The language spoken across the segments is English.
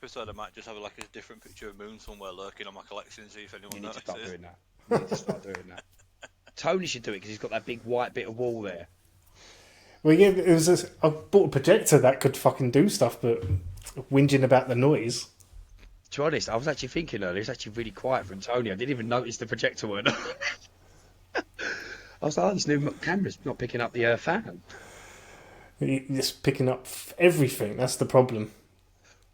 episode, I might just have like a different picture of Moon somewhere lurking on my collection and see if anyone You need to notices. start doing that. You need to start doing that. Tony should do it because he's got that big white bit of wall there. Well, yeah, I bought a projector that could fucking do stuff, but whinging about the noise. To be honest, I was actually thinking earlier, it's actually really quiet from Tony. I didn't even notice the projector went on. I was like, oh, this new camera's not picking up the fan. It's picking up everything. That's the problem.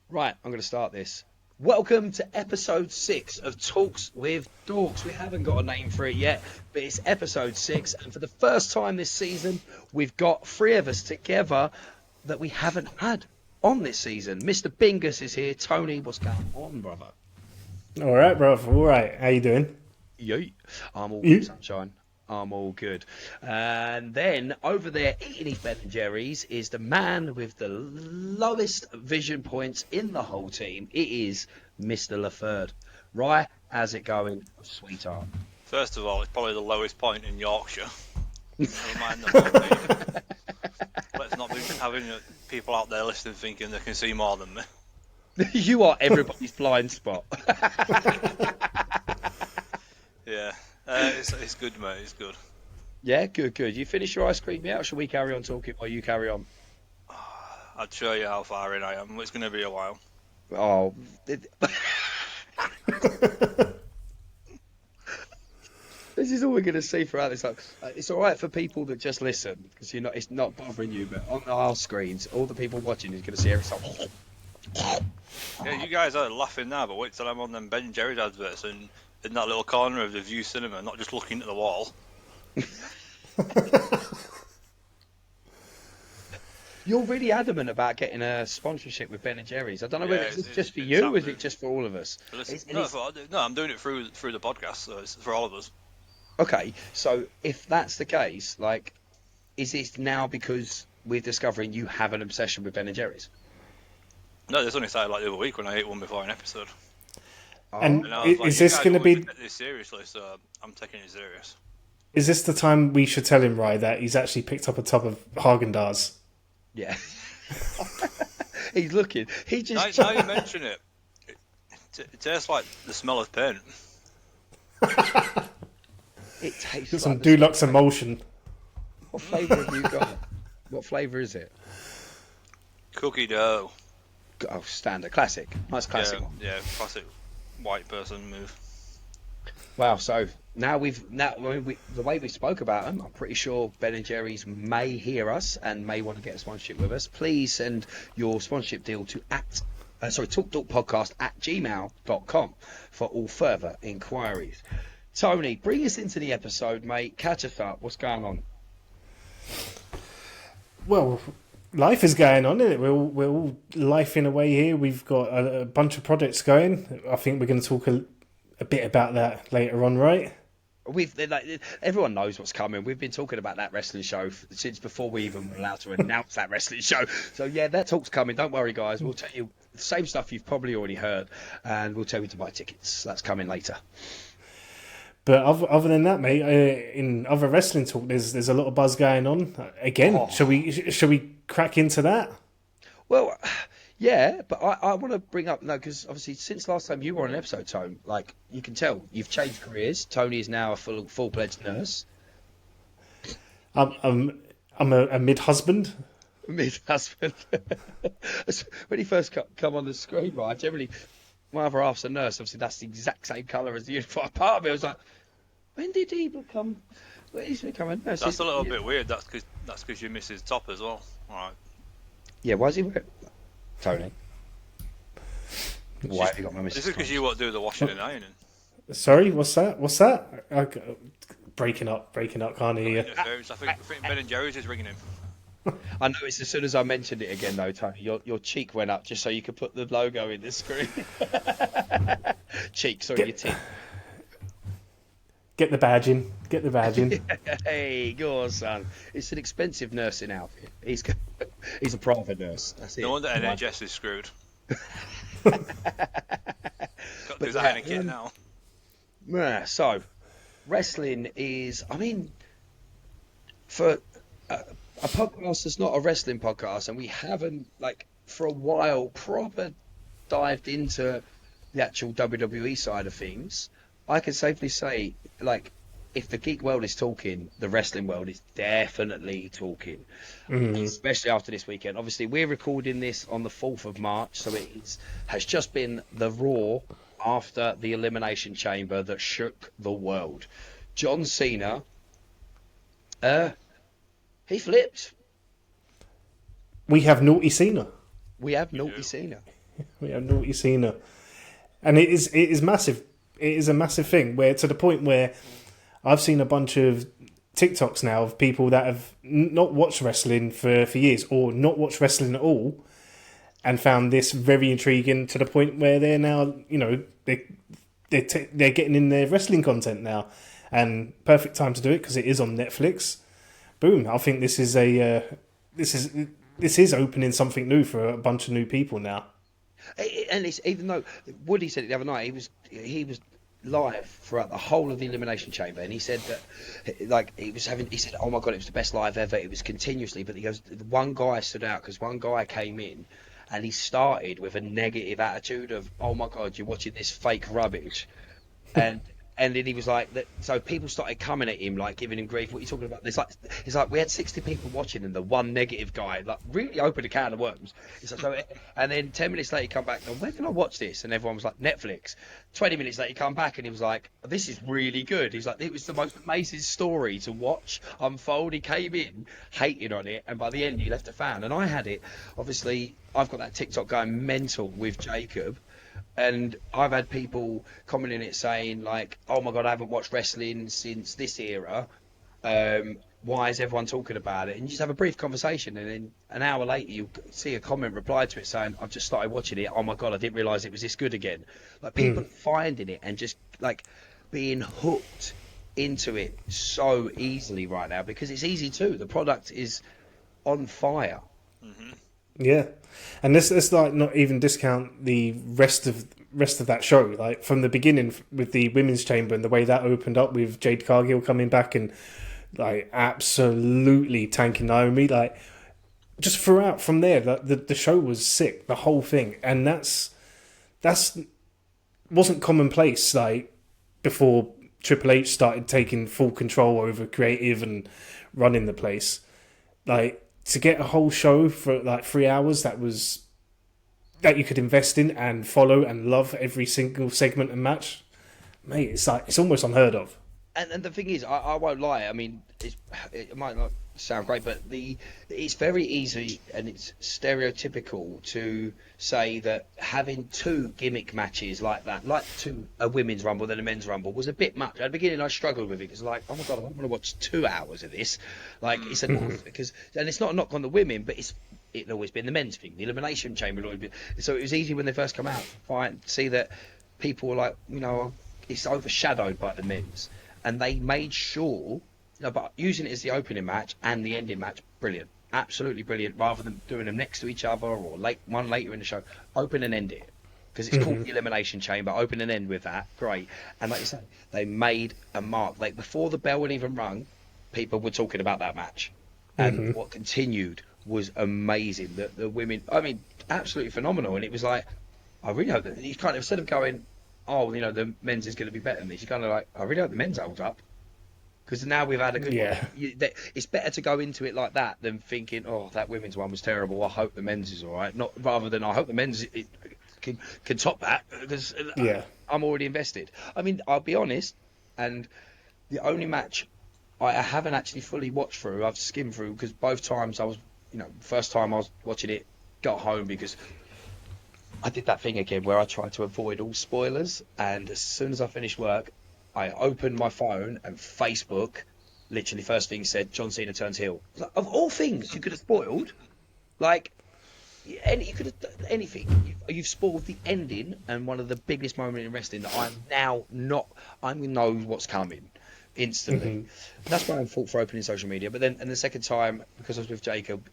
Right, I'm going to start this. Welcome to episode 6 of Talks with Dorks. We haven't got a name for it yet, but it's episode 6. And for the first time this season, we've got 3 of us together that we haven't had on this season. Mr. Bingus is here. Tony, what's going on, brother? All right, brother. All right. How you doing? Yeet. I'm all good, sunshine. I'm all good. And then over there eating his Ben and Jerry's is the man with the lowest vision points in the whole team. It is Mr. LaFerde. Right, how's it going, sweetheart? First of all, it's probably the lowest point in Yorkshire. Never mind the Let's not be having people out there listening thinking they can see more than me. You are everybody's blind spot. Yeah. It's good, mate. It's good. Yeah, good. You finish your ice cream yet, or should we carry on talking while you carry on? I'd show you how far in I am. It's going to be a while. Oh. This is all we're going to see throughout this. It's all right for people that just listen, because it's not bothering you, but on our screens, all the people watching is going to see every time. Yeah, you guys are laughing now, but wait till I'm on them Ben and Jerry's adverts and in that little corner of the View Cinema, not just looking at the wall. You're really adamant about getting a sponsorship with Ben and Jerry's. I don't know whether it's just for you or is it just for all of us? No, I'm doing it through the podcast, so it's for all of us. Okay, so if that's the case, like, is it now because we're discovering you have an obsession with Ben and Jerry's? No, this only started like the other week when I ate one before an episode. And is this going to be this seriously? So I'm taking it serious. Is this the time we should tell him, Rye, that he's actually picked up a tub of Haagen-Dazs? Yeah. He's looking. He just. Now you mention it, it tastes like the smell of paint. It tastes Got some like Dulux emulsion. What flavour have you got? What flavour is it? Cookie dough. Oh, standard, classic, nice classic. Yeah, classic white person move. Wow. So now the way we spoke about them, I'm pretty sure Ben and Jerry's may hear us and may want to get a sponsorship with us. Please send your sponsorship deal to talkpodcast@gmail.com for all further inquiries. Tony, bring us into the episode, mate. Catch us up. What's going on? Well, life is going on, isn't it? We're all lifing away here. We've got a bunch of projects going. I think we're going to talk a bit about that later on, right? Everyone knows what's coming. We've been talking about that wrestling show since before we even were allowed to announce that wrestling show. So yeah, that talk's coming. Don't worry, guys. We'll tell you the same stuff you've probably already heard, and we'll tell you to buy tickets. That's coming later. But other than that, mate, in other wrestling talk, there's a lot of buzz going on. Again, shall we crack into that? Well, yeah, but I want to bring up, no, because obviously since last time you were on an episode, Tone, like, you can tell you've changed careers. Tony is now a full-fledged nurse. I'm a mid-husband. Mid-husband. When he first come on the screen, right, generally, my other half's a nurse. Obviously, that's the exact same colour as the uniform. Part of me was like, when did he become a nurse? That's a little bit weird. That's because you miss his top as well. All right. Yeah, why is he wearing Tony? Why have you got my missus? This is because you won't do the washing and ironing. Sorry, what's that? Breaking up, can't hear you. I think Ben and Jerry's is ringing him. I noticed as soon as I mentioned it again, though, Tony, your cheek went up just so you could put the logo in the screen. Cheek, sorry, your teeth. Get the badge in. Hey, go on, son. It's an expensive nursing outfit. He's a private nurse. That's it. No wonder NHS is screwed. Got to do that in a kit now. Yeah, so, wrestling is, I mean, for a podcast that's not a wrestling podcast, and we haven't, like, for a while, proper dived into the actual WWE side of things, I can safely say, like, if the geek world is talking, the wrestling world is definitely talking, especially after this weekend. Obviously, we're recording this on the 4th of March, so has just been the Raw after the Elimination Chamber that shook the world. John Cena, he flipped. We have Naughty Cena. We have Naughty Cena. We have Naughty Cena. And it is massive. It is a massive thing, where to the point where I've seen a bunch of TikToks now of people that have not watched wrestling for years, or not watched wrestling at all, and found this very intriguing to the point where they're now, they're getting in their wrestling content now, and perfect time to do it because it is on Netflix. Boom! I think this is this is opening something new for a bunch of new people now. And it's, even though Woody said it the other night, he was live throughout the whole of the Elimination Chamber, and he said that, like, he said, oh my god, it was the best live ever. It was continuously, but he goes, one guy stood out because one guy came in and he started with a negative attitude of, oh my god, you're watching this fake rubbish, and then he was like, so people started coming at him, like, giving him grief. What are you talking about? It's like we had 60 people watching, and the one negative guy, like, really opened a can of worms. It's like, and then 10 minutes later, he come back, and where can I watch this? And everyone was like, Netflix. 20 minutes later, he come back, and he was like, this is really good. He's like, it was the most amazing story to watch unfold. He came in, hating on it, and by the end, he left a fan. And I had it. Obviously, I've got that TikTok going mental with Jacob. And I've had people commenting it saying, like, oh my god, I haven't watched wrestling since this era. Why is everyone talking about it? And you just have a brief conversation, and then an hour later you see a comment reply to it saying, I've just started watching it. Oh my god, I didn't realise it was this good again. Like, people finding it and just, like, being hooked into it so easily right now, because it's easy too. The product is on fire. Yeah, and let's like not even discount the rest of that show. Like, from the beginning with the women's chamber and the way that opened up with Jade Cargill coming back and, like, absolutely tanking Naomi. Like, just throughout from there, the show was sick, the whole thing, and that's wasn't commonplace, like, before Triple H started taking full control over creative and running the place. Like, to get a whole show for like 3 hours that you could invest in and follow and love every single segment and match, mate, it's almost unheard of. And the thing is, I won't lie. I mean, it might not sound great, but it's very easy and it's stereotypical to say that having two gimmick matches like that, like a women's rumble then a men's rumble, was a bit much. At the beginning, I struggled with it because, like, oh my god, I don't want to watch 2 hours of this. Like, it's enough because, and it's not a knock on the women, but it's always been the men's thing. The Elimination Chamber had always been. So it was easy when they first come out to see that people were like, it's overshadowed by the men's. And they made sure, but using it as the opening match and the ending match, brilliant, absolutely brilliant. Rather than doing them next to each other or one later in the show, open and end it, because it's called the Elimination Chamber. Open and end with that, great. And like you say, they made a mark. Like, before the bell had even rung, people were talking about that match, and what continued was amazing. The women, I mean, absolutely phenomenal. And it was like, I really hope that you kind of, instead of going, oh, the men's is going to be better than this, you're kind of like, I really hope the men's holds up, because now we've had a good one. It's better to go into it like that than thinking, oh, that women's one was terrible, I hope the men's is all right. Not rather than I hope the men's can top that, because I'm already invested. I mean, I'll be honest, and the only match I haven't actually fully watched through, I've skimmed through, because both times I was, first time I was watching it, got home because I did that thing again where I tried to avoid all spoilers, and as soon as I finished work, I opened my phone and Facebook, literally first thing said, John Cena turns heel. Like, of all things you could have spoiled, like, you could have done anything. You've spoiled the ending and one of the biggest moments in wrestling that I'm going to know what's coming instantly. That's my own fault for opening social media. But then, and the second time, because I was with Jacob,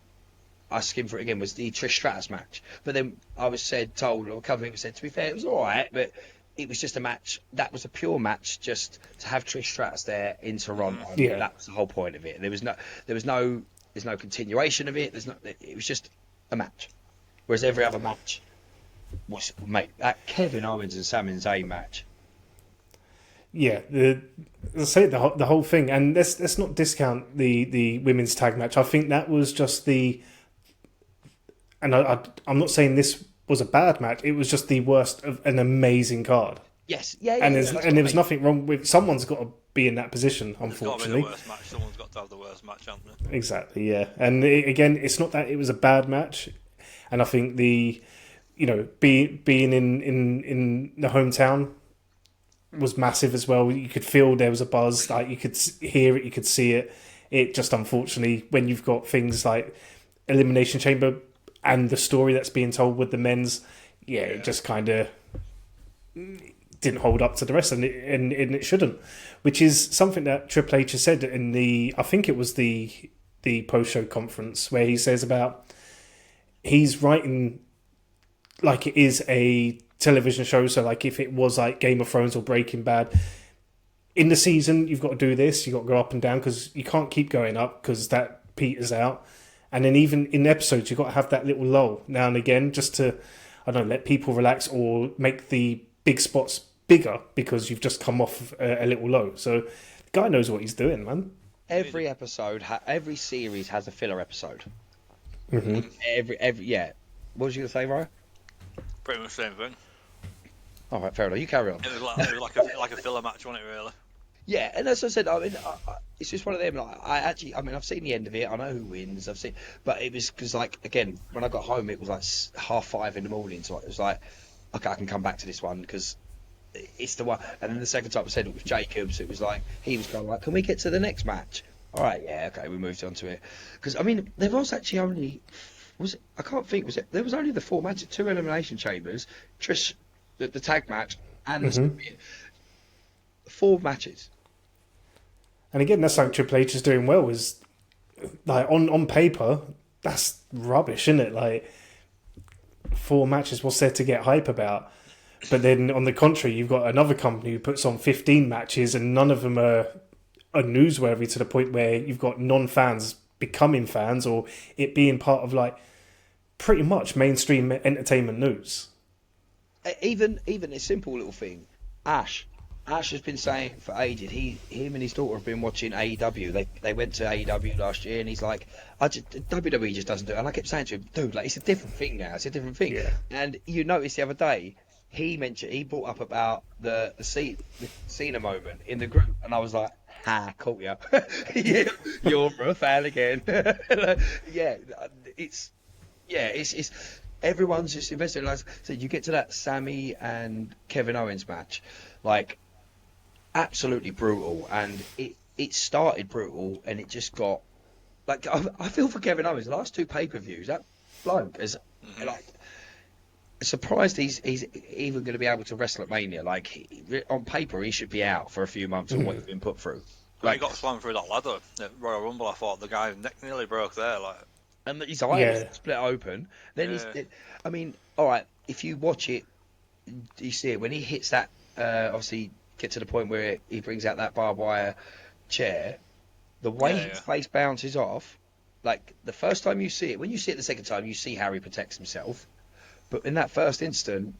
I skimmed for it again, was the Trish Stratus match. But then I was told, or a couple of people said, to be fair, it was all right, but it was just a match. That was a pure match, just to have Trish Stratus there in Toronto. Yeah. That was the whole point of it. There's no continuation of it. It was just a match. Whereas every other match Mate, that Kevin Owens and Sami Zayn match. Yeah, I say the whole thing, and let's not discount the women's tag match. I think that was just and I'm not saying this was a bad match. It was just the worst of an amazing card. Yes, yeah, And I there was nothing wrong with. Someone's got to be in that position. Unfortunately, it's got to be the worst match. Someone's got to have the worst match, haven't they? Exactly, yeah. And again, it's not that it was a bad match, and I think being in the hometown was massive as well. You could feel there was a buzz, like you could hear it, you could see it. It just unfortunately, when you've got things like Elimination Chamber and the story that's being told with the men's, it just kind of didn't hold up to the rest, and it shouldn't. Which is something that Triple H has said in I think it was the post-show conference, where he says about he's writing like it is a television show. So like if it was like Game of Thrones or Breaking Bad, in the season you've got to do this, you've got to go up and down because you can't keep going up because that peters out. And then even in episodes you've got to have that little lull now and again just to, I don't know, let people relax or make the big spots bigger because you've just come off a little low. So the guy knows what he's doing, man. Every episode, every series has a filler episode. Mm-hmm. Every What was you gonna say, Ryan? Pretty much the same thing. All right, fair enough. You carry on. It was like a filler match, wasn't it? Really. Yeah, and as I said, I mean, it's just one of them. Like, I've seen the end of it. I know who wins. But it was because, like, again, when I got home, it was like 5:30 in the morning. So it was like, okay, I can come back to this one because it's the one. And then the second time I said it was Jacobs. It was like he was kind of like, can we get to the next match? All right, yeah, okay, we moved on to it. Because I mean, there was actually only there was only the 4 matches, 2 elimination chambers, Trish, the tag match, and the 4 matches. And again, that's like Triple H is doing well. Is like on paper, that's rubbish, isn't it? Like 4 matches, what's there to get hype about? But then on the contrary, you've got another company who puts on 15 matches, and none of them are newsworthy to the point where you've got non-fans becoming fans or it being part of like pretty much mainstream entertainment news. Even a simple little thing. Ash has been saying for ages. Him and his daughter have been watching AEW. They went to AEW last year, and he's like, WWE just doesn't do it. And I kept saying to him, dude, like it's a different thing now. It's a different thing. Yeah. And you noticed the other day he brought up about the Cena moment in the group, and I was like, caught you. Yeah, you're a fan again. It's everyone's just invested. Like I said, you get to that Sami and Kevin Owens match, like absolutely brutal, and it started brutal, and it just got like I feel for Kevin Owens. The last 2 pay-per-views, that bloke is like surprised he's even going to be able to wrestle at Mania. Like on paper, he should be out for a few months on what he's been put through. Like, he got slammed through that ladder at Royal Rumble. I thought the guy's neck nearly broke there. Like, and his eye split open. Then I mean, all right, if you watch it, you see it when he hits that. Obviously, get to the point where he brings out that barbed wire chair. The way his face bounces off, like the first time you see it, when you see it the second time, you see how he protects himself. But in that first instant,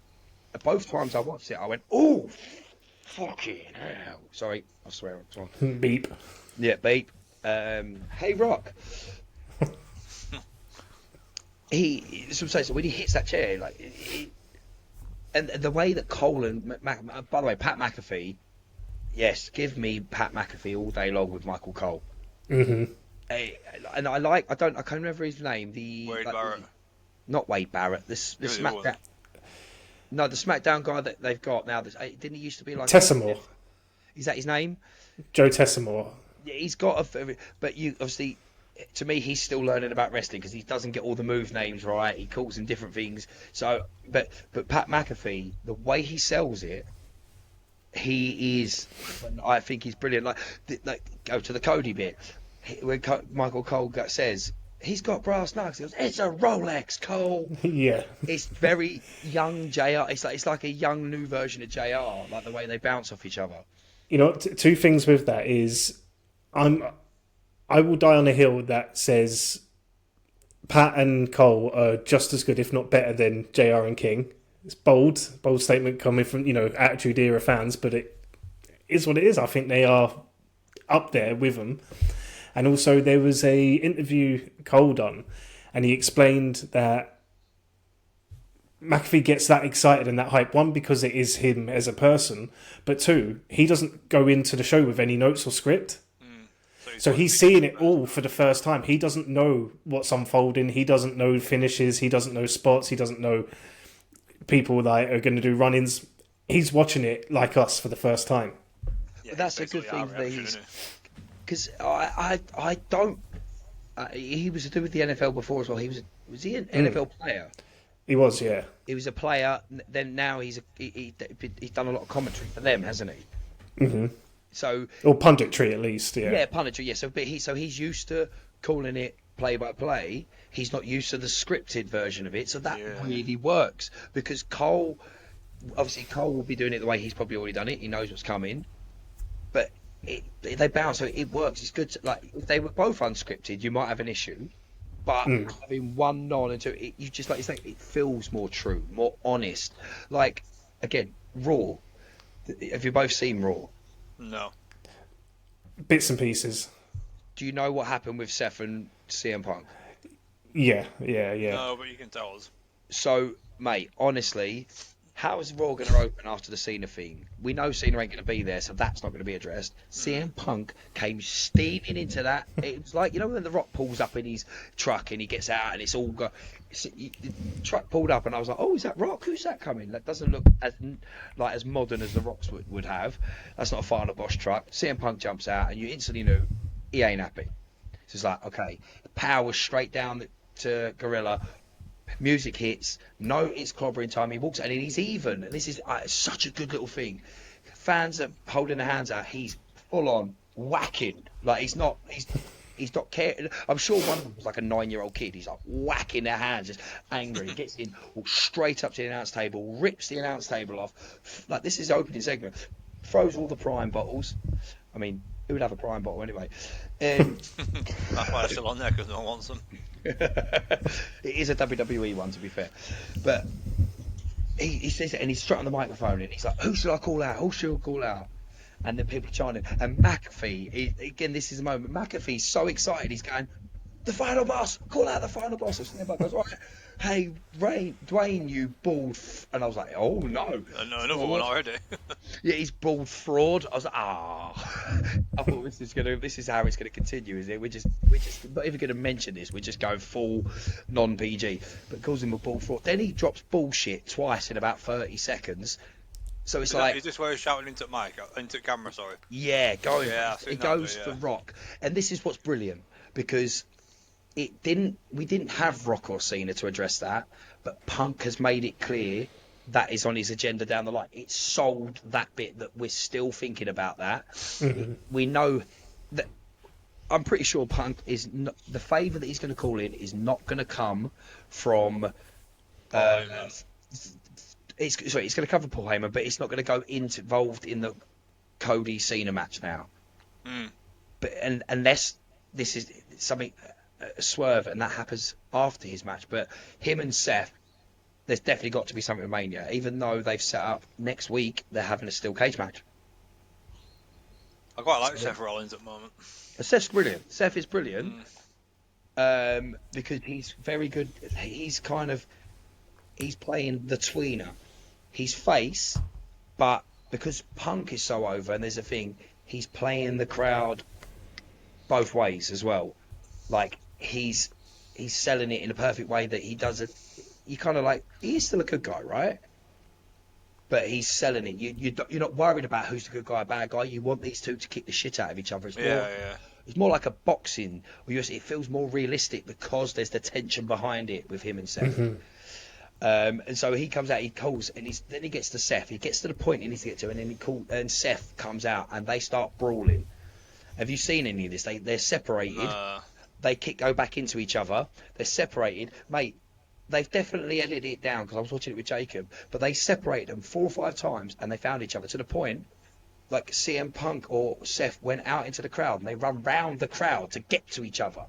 both times I watched it, I went, "Oh, fucking hell!" Sorry, I swear. Beep. Yeah, beep. Hey, Rock. So when he hits that chair, like, and the way that Cole and by the way, Pat McAfee, yes, give me Pat McAfee all day long with Michael Cole. Mm-hmm. And I can't remember his name. Wade Barrett. Not Wade Barrett. The SmackDown. No, the SmackDown guy that they've got now. Didn't he used to be like Tessamore? Is that his name? Joe Tessamore. Yeah, he's got but you obviously. To me, he's still learning about wrestling because he doesn't get all the move names right. He calls them different things. So, but Pat McAfee, the way he sells it, he is. I think he's brilliant. Like go to the Cody bit when Michael Cole says he's got brass knuckles. He goes, "It's a Rolex, Cole." Yeah. It's very young JR. It's like a young new version of JR. Like the way they bounce off each other. You know, 2 things with that is I will die on a hill that says Pat and Cole are just as good, if not better, than JR and King. It's bold statement coming from, Attitude Era fans, but it is what it is. I think they are up there with them. And also there was a interview Cole done, and he explained that McAfee gets that excited and that hype, one, because it is him as a person, but two, he doesn't go into the show with any notes or script. So he's seeing it all for the first time. He doesn't know what's unfolding. He doesn't know finishes. He doesn't know spots. He doesn't know people that are going to do run-ins. He's watching it like us for the first time. Yeah, that's a good thing that he's... Because I don't... he was to do with the NFL before as well. Was he an NFL player? He was, yeah. He was a player. Then now he's done a lot of commentary for them, hasn't he? Mm-hmm. So, or punditry at least, yeah. Yeah, punditry, yeah. So he's used to calling it play by play. He's not used to the scripted version of it, so that really works. Because Cole will be doing it the way he's probably already done it. He knows what's coming, but they bounce, so it works. It's good. If they were both unscripted, you might have an issue. But having one non and two, you just it feels more true, more honest. Like again, Raw. Have you both seen Raw? No. Bits and pieces. Do you know what happened with Seth and CM Punk? Yeah. No, but you can tell us. So, mate, honestly, how is Raw going to open after the Cena thing? We know Cena ain't going to be there, so that's not going to be addressed. CM Punk came steaming into that. It was like, when The Rock pulls up in his truck and he gets out and it's all the truck pulled up and I was like, oh, is that Rock? Who's that coming? That doesn't look as modern as the Rocks would have. That's not a Final Boss truck. CM Punk jumps out and you instantly knew he ain't happy. So it's like, okay, power straight down to Gorilla. Music hits. No, it's clobbering time. He walks out and he's even. And this is such a good little thing. Fans are holding their hands out. He's full on whacking. Like he's not caring. I'm sure one of them was like a 9-year-old kid. He's like whacking their hands, just angry. He gets in, walks straight up to the announce table, rips the announce table off. Like this is the opening segment. Throws all the Prime bottles. I mean, who would have a Prime bottle anyway? That's why they're still on there, because no one wants them. It is a WWE one, to be fair. But he says it, and he's straight on the microphone, and he's like, who should I call out? Who should I call out? And then people are chanting. And McAfee, again, this is the moment. McAfee's so excited, he's going, the final boss! Call out the final boss! So Snapback goes, all right, hey, Dwayne, you bald... And I was like, oh, no. No, another one already. Yeah, he's bald fraud. I was like, I thought this is how it's gonna continue, is it? We're just not even gonna mention this. We're just going full non-PG. But calls him a bald fraud. Then he drops bullshit twice in about 30 seconds. So it's Is this where he's shouting into the camera? Sorry. Yeah, going. Yeah, It goes for Rock, and this is what's brilliant because we didn't have Rock or Cena to address that, but Punk has made it clear that is on his agenda down the line. It's sold that bit that we're still thinking about that. Mm-hmm. We know that. I'm pretty sure Punk is not, the favour that he's going to call in is not going to come from. It's going to cover Paul Heyman, but it's not going to go involved in the Cody Cena match now. But unless this is something a swerve and that happens after his match, but him and Seth. There's definitely got to be something with Mania, even though they've set up next week, they're having a steel cage match. I quite like Seth Rollins at the moment. Seth's brilliant. Seth is brilliant because he's very good. He's playing the tweener. He's face, but because Punk is so over and there's a thing, he's playing the crowd both ways as well. Like he's selling it in a perfect way that he does it. You kind of like, he's still a good guy, right? But he's selling it. You're not worried about who's the good guy, bad guy. You want these two to kick the shit out of each other. It's more like a boxing. It feels more realistic because there's the tension behind it with him and Seth. Mm-hmm. And so he comes out, he calls, and then he gets to Seth. He gets to the point he needs to get to, and then and Seth comes out, and they start brawling. Have you seen any of this? They're separated. They go back into each other. They're separated, mate. They've definitely edited it down because I was watching it with Jacob, but they separated them 4 or 5 times and they found each other to the point like CM Punk or Seth went out into the crowd and they run round the crowd to get to each other.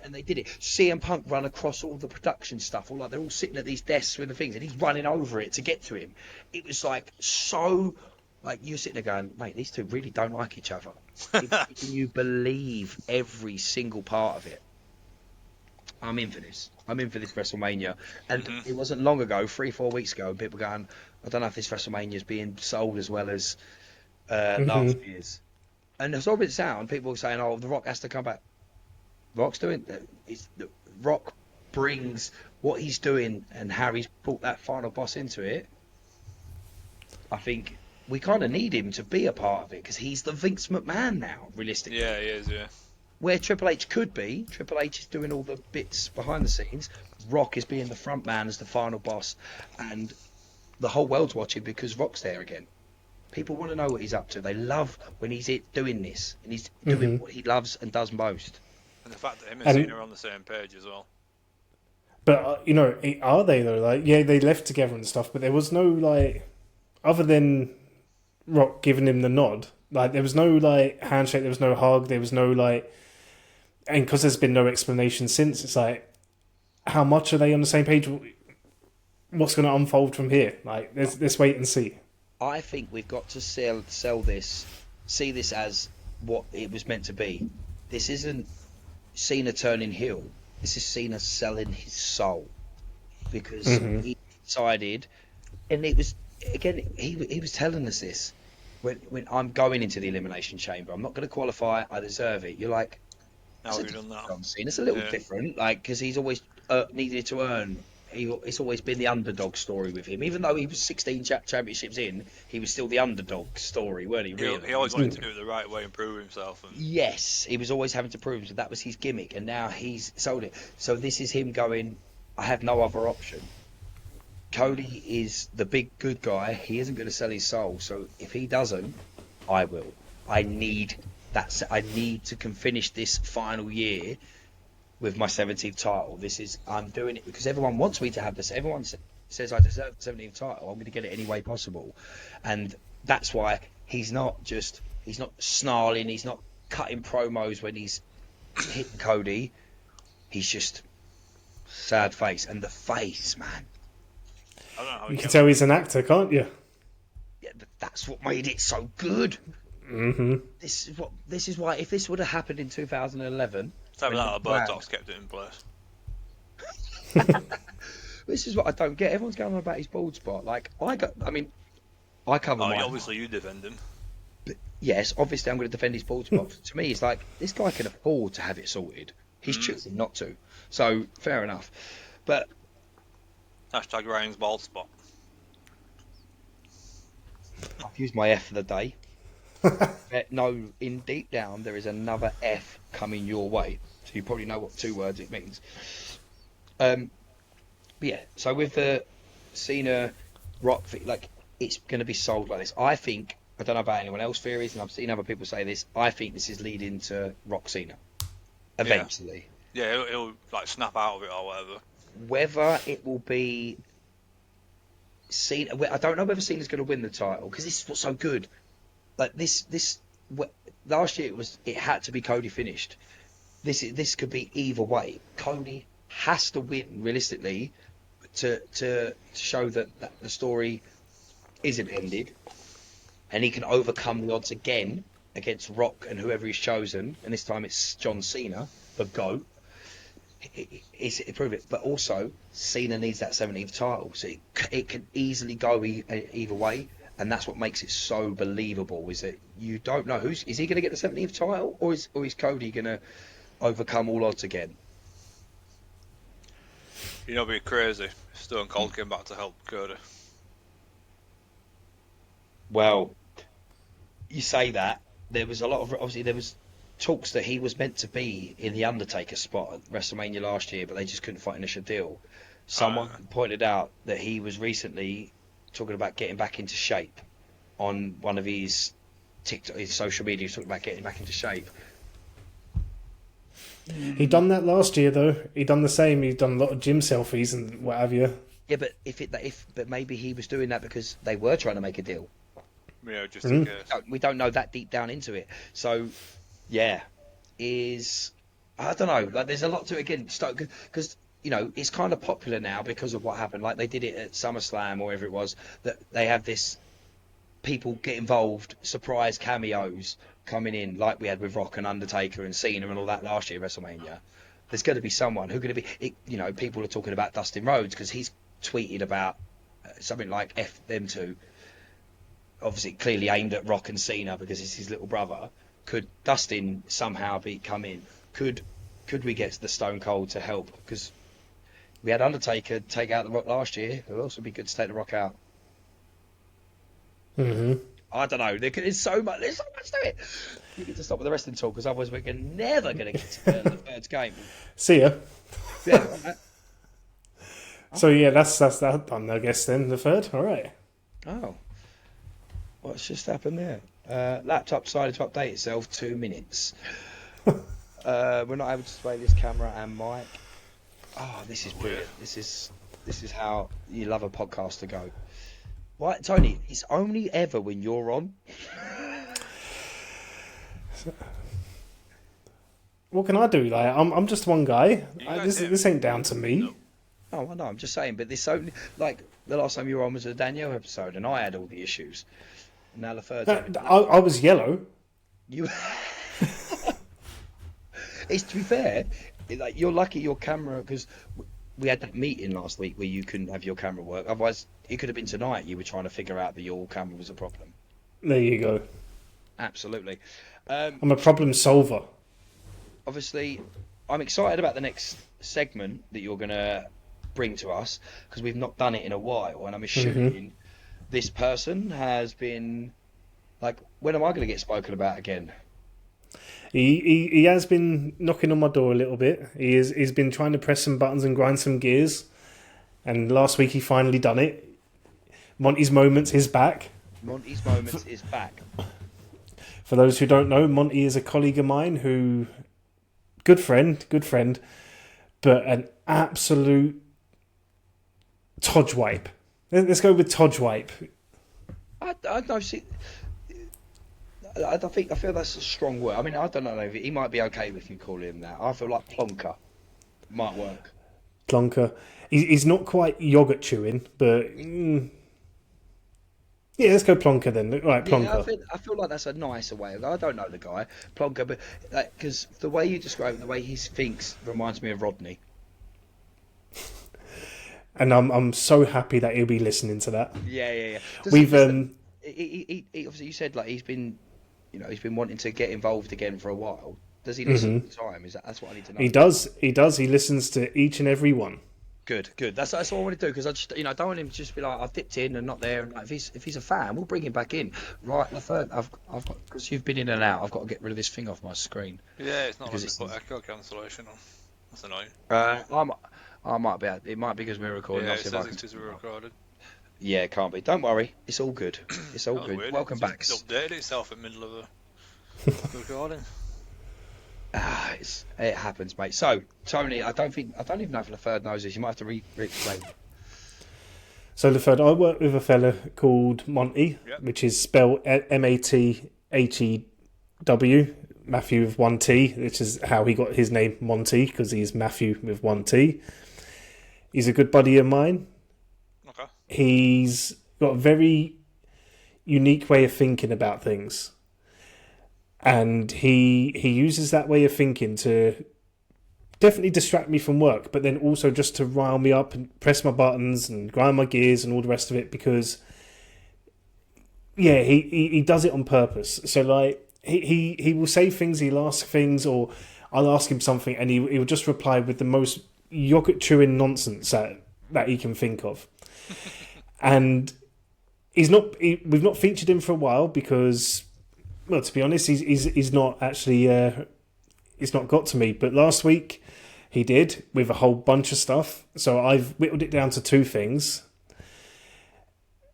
And they did it. CM Punk run across all the production stuff, all like they're all sitting at these desks with the things, and he's running over it to get to him. It was like so, like you're sitting there going, mate, these two really don't like each other. Can you believe every single part of it? I'm in for this. I'm in for this WrestleMania. And it wasn't long ago, 3-4 weeks ago, and people were going, I don't know if this WrestleMania is being sold as well as last year's. And as odd as it sounds, people were saying, oh, The Rock has to come back. Rock's doing the Rock brings what he's doing and how he's brought that final boss into it. I think we kind of need him to be a part of it because he's the Vince McMahon now, realistically. Yeah, he is. Yeah. Where Triple H could be, Triple H is doing all the bits behind the scenes. Rock is being the front man as the final boss, and the whole world's watching because Rock's there again. People want to know what he's up to. They love when he's doing this and he's doing what he loves and does most. And the fact that him and Cena are on the same page as well. But you know, are they though? Like, yeah, they left together and stuff, but there was no like, other than Rock giving him the nod. Like, there was no like handshake, there was no hug, there was no like, and because there's been no explanation since, it's like, how much are they on the same page? What's going to unfold from here? Like, let's wait and see. I think we've got to sell this, see this as what it was meant to be. This isn't Cena turning heel. This is Cena selling his soul because he decided, and it was again he was telling us this when I'm going into the Elimination Chamber. I'm not going to qualify. I deserve it. You're like, how have you done that? Cena. It's a little different, like because he's always needed to earn. It's always been the underdog story with him. Even though he was 16 championships in, he was still the underdog story, weren't he? Really? He always wanted to do it the right way and prove himself. And... Yes, he was always having to prove himself. That was his gimmick, and now he's sold it. So this is him going, I have no other option. Cody is the big good guy. He isn't going to sell his soul. So if he doesn't, I will. I need that. I need to finish this final year with my 17th title. I'm doing it because everyone wants me to have this. Everyone says I deserve the 17th title. I'm going to get it any way possible. And that's why he's not snarling. He's not cutting promos when he's hitting Cody. He's just sad face. And the face, man. I don't know how you can tell he's an actor, can't you? Yeah, but that's what made it so good. This is why if this would have happened in 2011... Something like the Dorks kept it in place. This is what I don't get. Everyone's going on about his bald spot. Like I cover mine. Obviously you defend him. But yes, obviously I'm going to defend his bald spot. To me, it's like this guy can afford to have it sorted. He's choosing not to. So fair enough. But Hashtag Ryan's bald spot. I've used my F for the day. No, in deep down there is another F coming your way, so you probably know what 2 words it means. But yeah, so with the Cena Rock, like it's going to be sold like this. I don't know about anyone else's theories, and I've seen other people say this. I think this is leading to Rock Cena eventually. Yeah, he'll like snap out of it or whatever. Whether it will be Cena, I don't know whether Cena's going to win the title because this is what's so good. Like last year it had to be Cody finished. This could be either way. Cody has to win realistically to show that the story isn't ended, and he can overcome the odds again against Rock and whoever he's chosen. And this time it's John Cena, the GOAT. It prove it, but also Cena needs that 17th title, so it can easily go either way. And that's what makes it so believable, is that you don't know is he going to get the 17th title, or is Cody going to overcome all odds again? You know, it'd be crazy if Stone Cold came back to help Cody. Well, you say that. There was there was talks that he was meant to be in the Undertaker spot at WrestleMania last year, but they just couldn't finish a deal. Someone pointed out that he was recently talking about getting back into shape on one of his TikTok, his social media. He's talking about getting back into shape. He done that last year though. He done the same. He done a lot of gym selfies and what have you. Yeah, but but maybe he was doing that because they were trying to make a deal. Yeah, just in case. We don't know that deep down into it. So, yeah, I don't know. Like, there's a lot to it again, because you know it's kind of popular now because of what happened. Like they did it at SummerSlam or wherever it was. That they have this people get involved, surprise cameos coming in, like we had with Rock and Undertaker and Cena and all that last year at WrestleMania. There's going to be someone who's going to be. You know, people are talking about Dustin Rhodes because he's tweeted about something like "F them two." Obviously, clearly aimed at Rock and Cena because it's his little brother. Could Dustin somehow come in? Could we get the Stone Cold to help? Because we had Undertaker take out the Rock last year. It would also be good to take the Rock out. Mm-hmm. I don't know. There's so much to it. We need to stop with the wrestling talk because otherwise we're never going to get to the third game. See ya. Yeah, right. So yeah, that's that done, I guess. Then the third. All right. Oh, what's just happened there? Laptop decided to update itself 2 minutes. We're not able to display this camera and mic. Oh, this is brilliant. This is how you love a podcast to go. Right, Tony, it's only ever when you're on. What can I do? Like, I'm just one guy. This ain't down to me. No. Oh, I know, I'm just saying, but this only, like, the last time you were on was a Danielle episode, and I had all the issues. Now LaFerde. I was yellow. You. It's, to be fair, like, you're lucky your camera, because we had that meeting last week where you couldn't have your camera work. Otherwise, it could have been tonight you were trying to figure out that your camera was a problem. There you go. Absolutely. I'm a problem solver. Obviously, I'm excited about the next segment that you're going to bring to us because we've not done it in a while, and I'm assuming this person has been, like, when am I going to get spoken about again? He has been knocking on my door a little bit. He's been trying to press some buttons and grind some gears, and last week he finally done it. Monty's Moments is back. Monty's Moments is back. For those who don't know, Monty is a colleague of mine who, good friend, but an absolute Todge wipe. Let's go with Todge wipe. I don't see. I feel that's a strong word. I mean, I don't know if he might be okay with you calling him that. I feel like plonker might work. Plonker. He's not quite yogurt chewing, but yeah, let's go plonker then. Right, plonker. Yeah, I feel like that's a nicer way. I don't know the guy, plonker, but because the way you describe him, the way he thinks reminds me of Rodney. And I'm so happy that he'll be listening to that. Yeah. We've he obviously you said like he's been wanting to get involved again for a while. Does he listen all the time? That's what I need to know. He does. He listens to each and every one. Good. That's what I want to do because I just I don't want him to just be like I've dipped in and not there. And like, if he's a fan, we'll bring him back in. Right, LaFerde, I've got because you've been in and out. I've got to get rid of this thing off my screen. Yeah, it's not like they put echo cancellation on. That's annoying. I might be. It might be because we're recording. Yeah, I'll it see if I says can- it is recorded. Yeah, it can't be. Don't worry. It's all good. It's all That was good. weird. Welcome It back. just updated itself in the middle of the recording. It happens, mate. So, Tony, I don't even know if LaFerde knows this. You might have to re-explain. So LaFerde, I work with a fella called Monty, Yep. which is spelled Mathew, Matthew with one T, which is how he got his name Monty, because he's Matthew with one T. He's a good buddy of mine. Okay. He's got a very unique way of thinking about things. And he uses that way of thinking to definitely distract me from work, but then also just to rile me up and press my buttons and grind my gears and all the rest of it because, yeah, he does it on purpose. So, like, he will say things, he'll ask things, or I'll ask him something, and he'll just reply with the most yogurt-chewing nonsense that he can think of. And we've not featured him for a while because, well, to be honest, he's not actually it's not got to me. But last week he did with a whole bunch of stuff. So I've whittled it down to 2 things,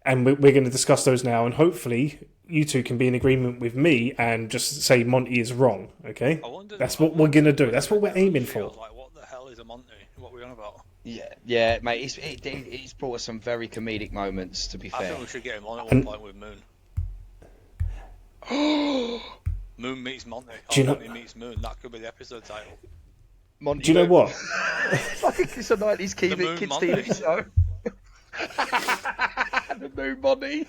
and we're going to discuss those now. And hopefully you two can be in agreement with me and just say Monty is wrong. Okay, that's what we're going to do. That's what we're aiming for. Like, what the hell is a Monty? What are we on about? Yeah, mate. It's brought us some very comedic moments. To be I fair, think we should get him on at one point with Moon. Moon meets Monty. Do you know- Monty meets Moon. That could be the episode title. Monty Do you know what? It's a 90s kids Monty. TV show. The Moon Monty.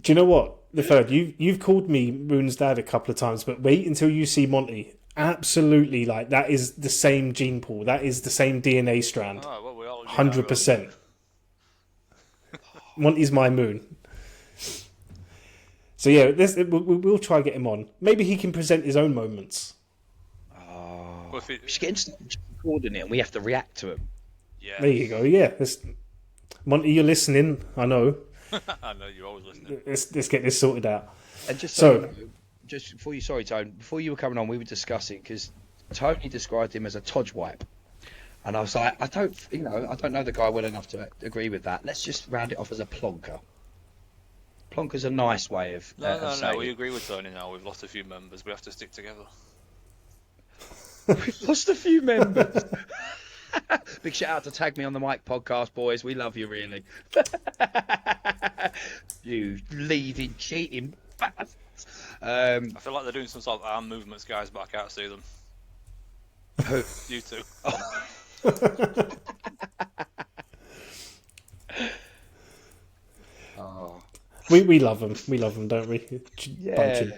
Do you know what? LaFerde, you've called me Moon's dad a couple of times, but wait until you see Monty. Absolutely, like that is the same gene pool. That is the same DNA strand. Oh, well, we all 100%. Monty's my Moon. So yeah, we'll try to get him on. Maybe he can present his own moments. Well, if it, We should get instant recording it and we have to react to him. yeah. There you go. Yeah, Monty, you're listening. I know. I know you're always listening. Let's get this sorted out. And just So- you know, just before you, sorry, Tone, before you were coming on, we were discussing because Tony described him as a Todge wipe, and I was like, I don't know the guy well enough to agree with that. Let's just round it off as a plonker. Plonker's a nice way of No, saying we it. agree with Tony now. We've lost a few members. We have to stick together. We've lost a few members. Big shout out to Tag Me on the Mic podcast, boys. We love you, really. You leaving, cheating bastards. I feel like they're doing some sort of arm movements, guys, but I can't see them. Who? You two. Oh. We love them. We love them, don't we? Yeah.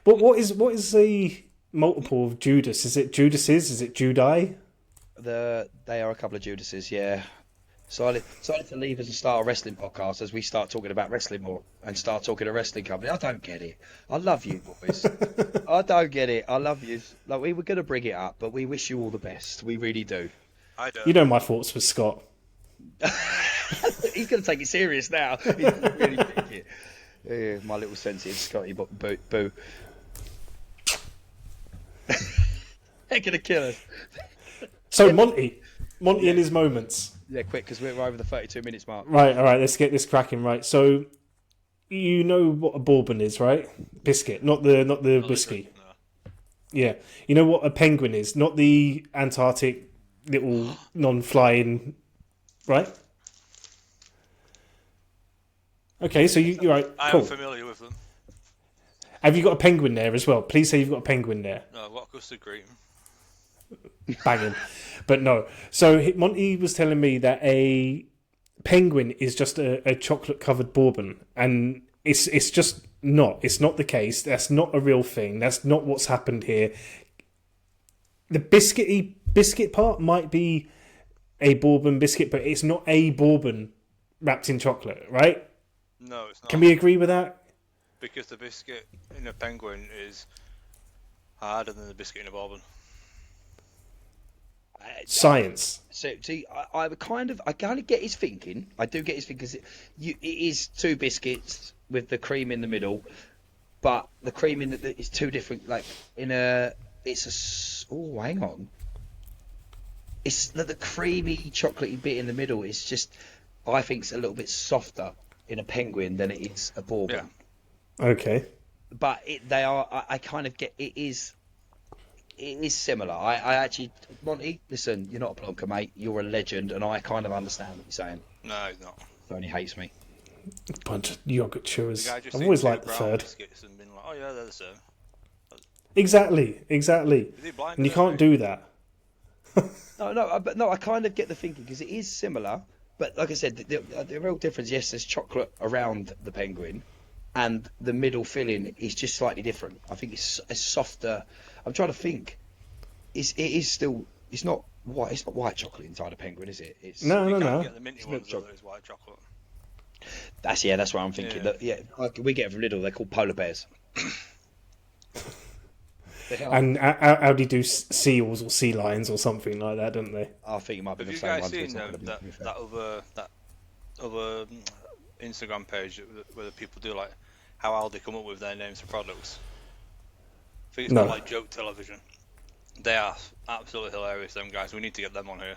What is the multiple of Judas? Is it Judases? Is it Judai? They are a couple of Judases, yeah. Decided to leave us and start a wrestling podcast as we start talking about wrestling more and start talking to wrestling company. I don't get it. I love you, boys. I don't get it. I love you. Like, we were going to bring it up, but we wish you all the best. We really do. I don't. You know my thoughts with Scott. He's going to take it serious now. He's gonna really take it. Yeah, my little sensitive Scotty boo. They're going to kill us. So Monty and his moments. Yeah, quick, because we're over the 32 minutes mark. Right, all right, let's get this cracking. Right, so you know what a bourbon is, right? Biscuit, not the whiskey. No. Yeah, you know what a penguin is, not the Antarctic little non-flying, right? Okay, so you're right. I Cool. am familiar with them. Have you got a penguin there as well? Please say you've got a penguin there. No, what custard cream? Banging. But no. So Monty was telling me that a penguin is just a chocolate covered bourbon, and it's just not. It's not the case. That's not a real thing. That's not what's happened here. The biscuit part might be a bourbon biscuit, but it's not a bourbon wrapped in chocolate, right? No, it's not. Can we agree with that? Because the biscuit in a penguin is harder than the biscuit in a bourbon. Science. So, see, I kind of get his thinking. I do get his thinking because it is two biscuits with the cream in the middle, but the cream in is two different. Like hang on, it's the creamy chocolatey bit in the middle. It's just, I think, it's a little bit softer in a penguin than it is a bourbon. Yeah. Okay. But they are. I kind of get it is. It is similar. I actually, Monty, listen, you're not a plonker, mate. You're a legend, and I kind of understand what you're saying. No, it's not. Tony hates me. Bunch of yogurt chewers. The guy just I've seen always two liked brown LaFerde. biscuits and been like, oh yeah, they're the same. Exactly. Is he blind? And you or can't something? do that. No, I kind of get the thinking because it is similar, but like I said, the real difference, yes, there's chocolate around the penguin, and the middle filling is just slightly different. I think it's a softer. I'm trying to think. It is still. It's not white. It's not white chocolate inside a penguin, is it? It's No. You can't get the minty It's ones milk though, chocolate. there's white chocolate. That's what I'm thinking. Yeah. Like we get them from Lidl. They're called polar bears. They are. And how do you do seals or sea lions or something like that, don't they? I think it might be Have the you same guys ones. but seen it's not gonna be, to be fair. that other Instagram page where the people do like how they come up with their names for products? I think it's No. called like Joke Television. They are absolutely hilarious, them guys. We need to get them on here.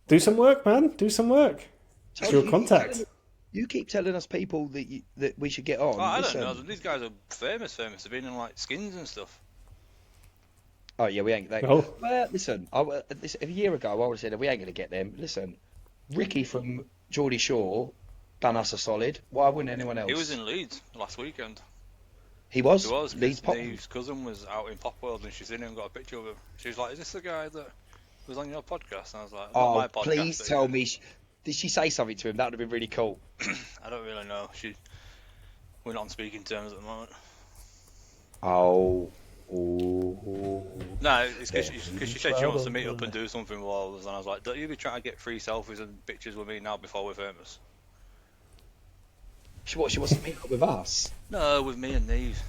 Do some work, man. Do some work. It's Tony, your you keep contact. telling- You keep telling us people that we should get on. Oh, I don't Listen. know. These guys are famous. They've been in like skins and stuff. Oh yeah, we ain't. Oh. Well, listen, a year ago I would have said we ain't going to get them. Listen, Ricky from Geordie Shore done us a solid. Why wouldn't anyone else? He was in Leeds last weekend. He was. It was, Leeds because Pop. Neve's cousin was out in Pop World and she's seen him and got a picture of him. She was like, is this the guy that was on your podcast? And I was like, not my podcast. Please tell me. Did she say something to him? That would have been really cool. I don't really know. We're not on speaking terms at the moment. Oh. No, it's because she said she wants to meet up and do something with all of us, and I was like, don't you be trying to get free selfies and pictures with me now before we're famous? She wants to meet up with us? No, with me and Neve.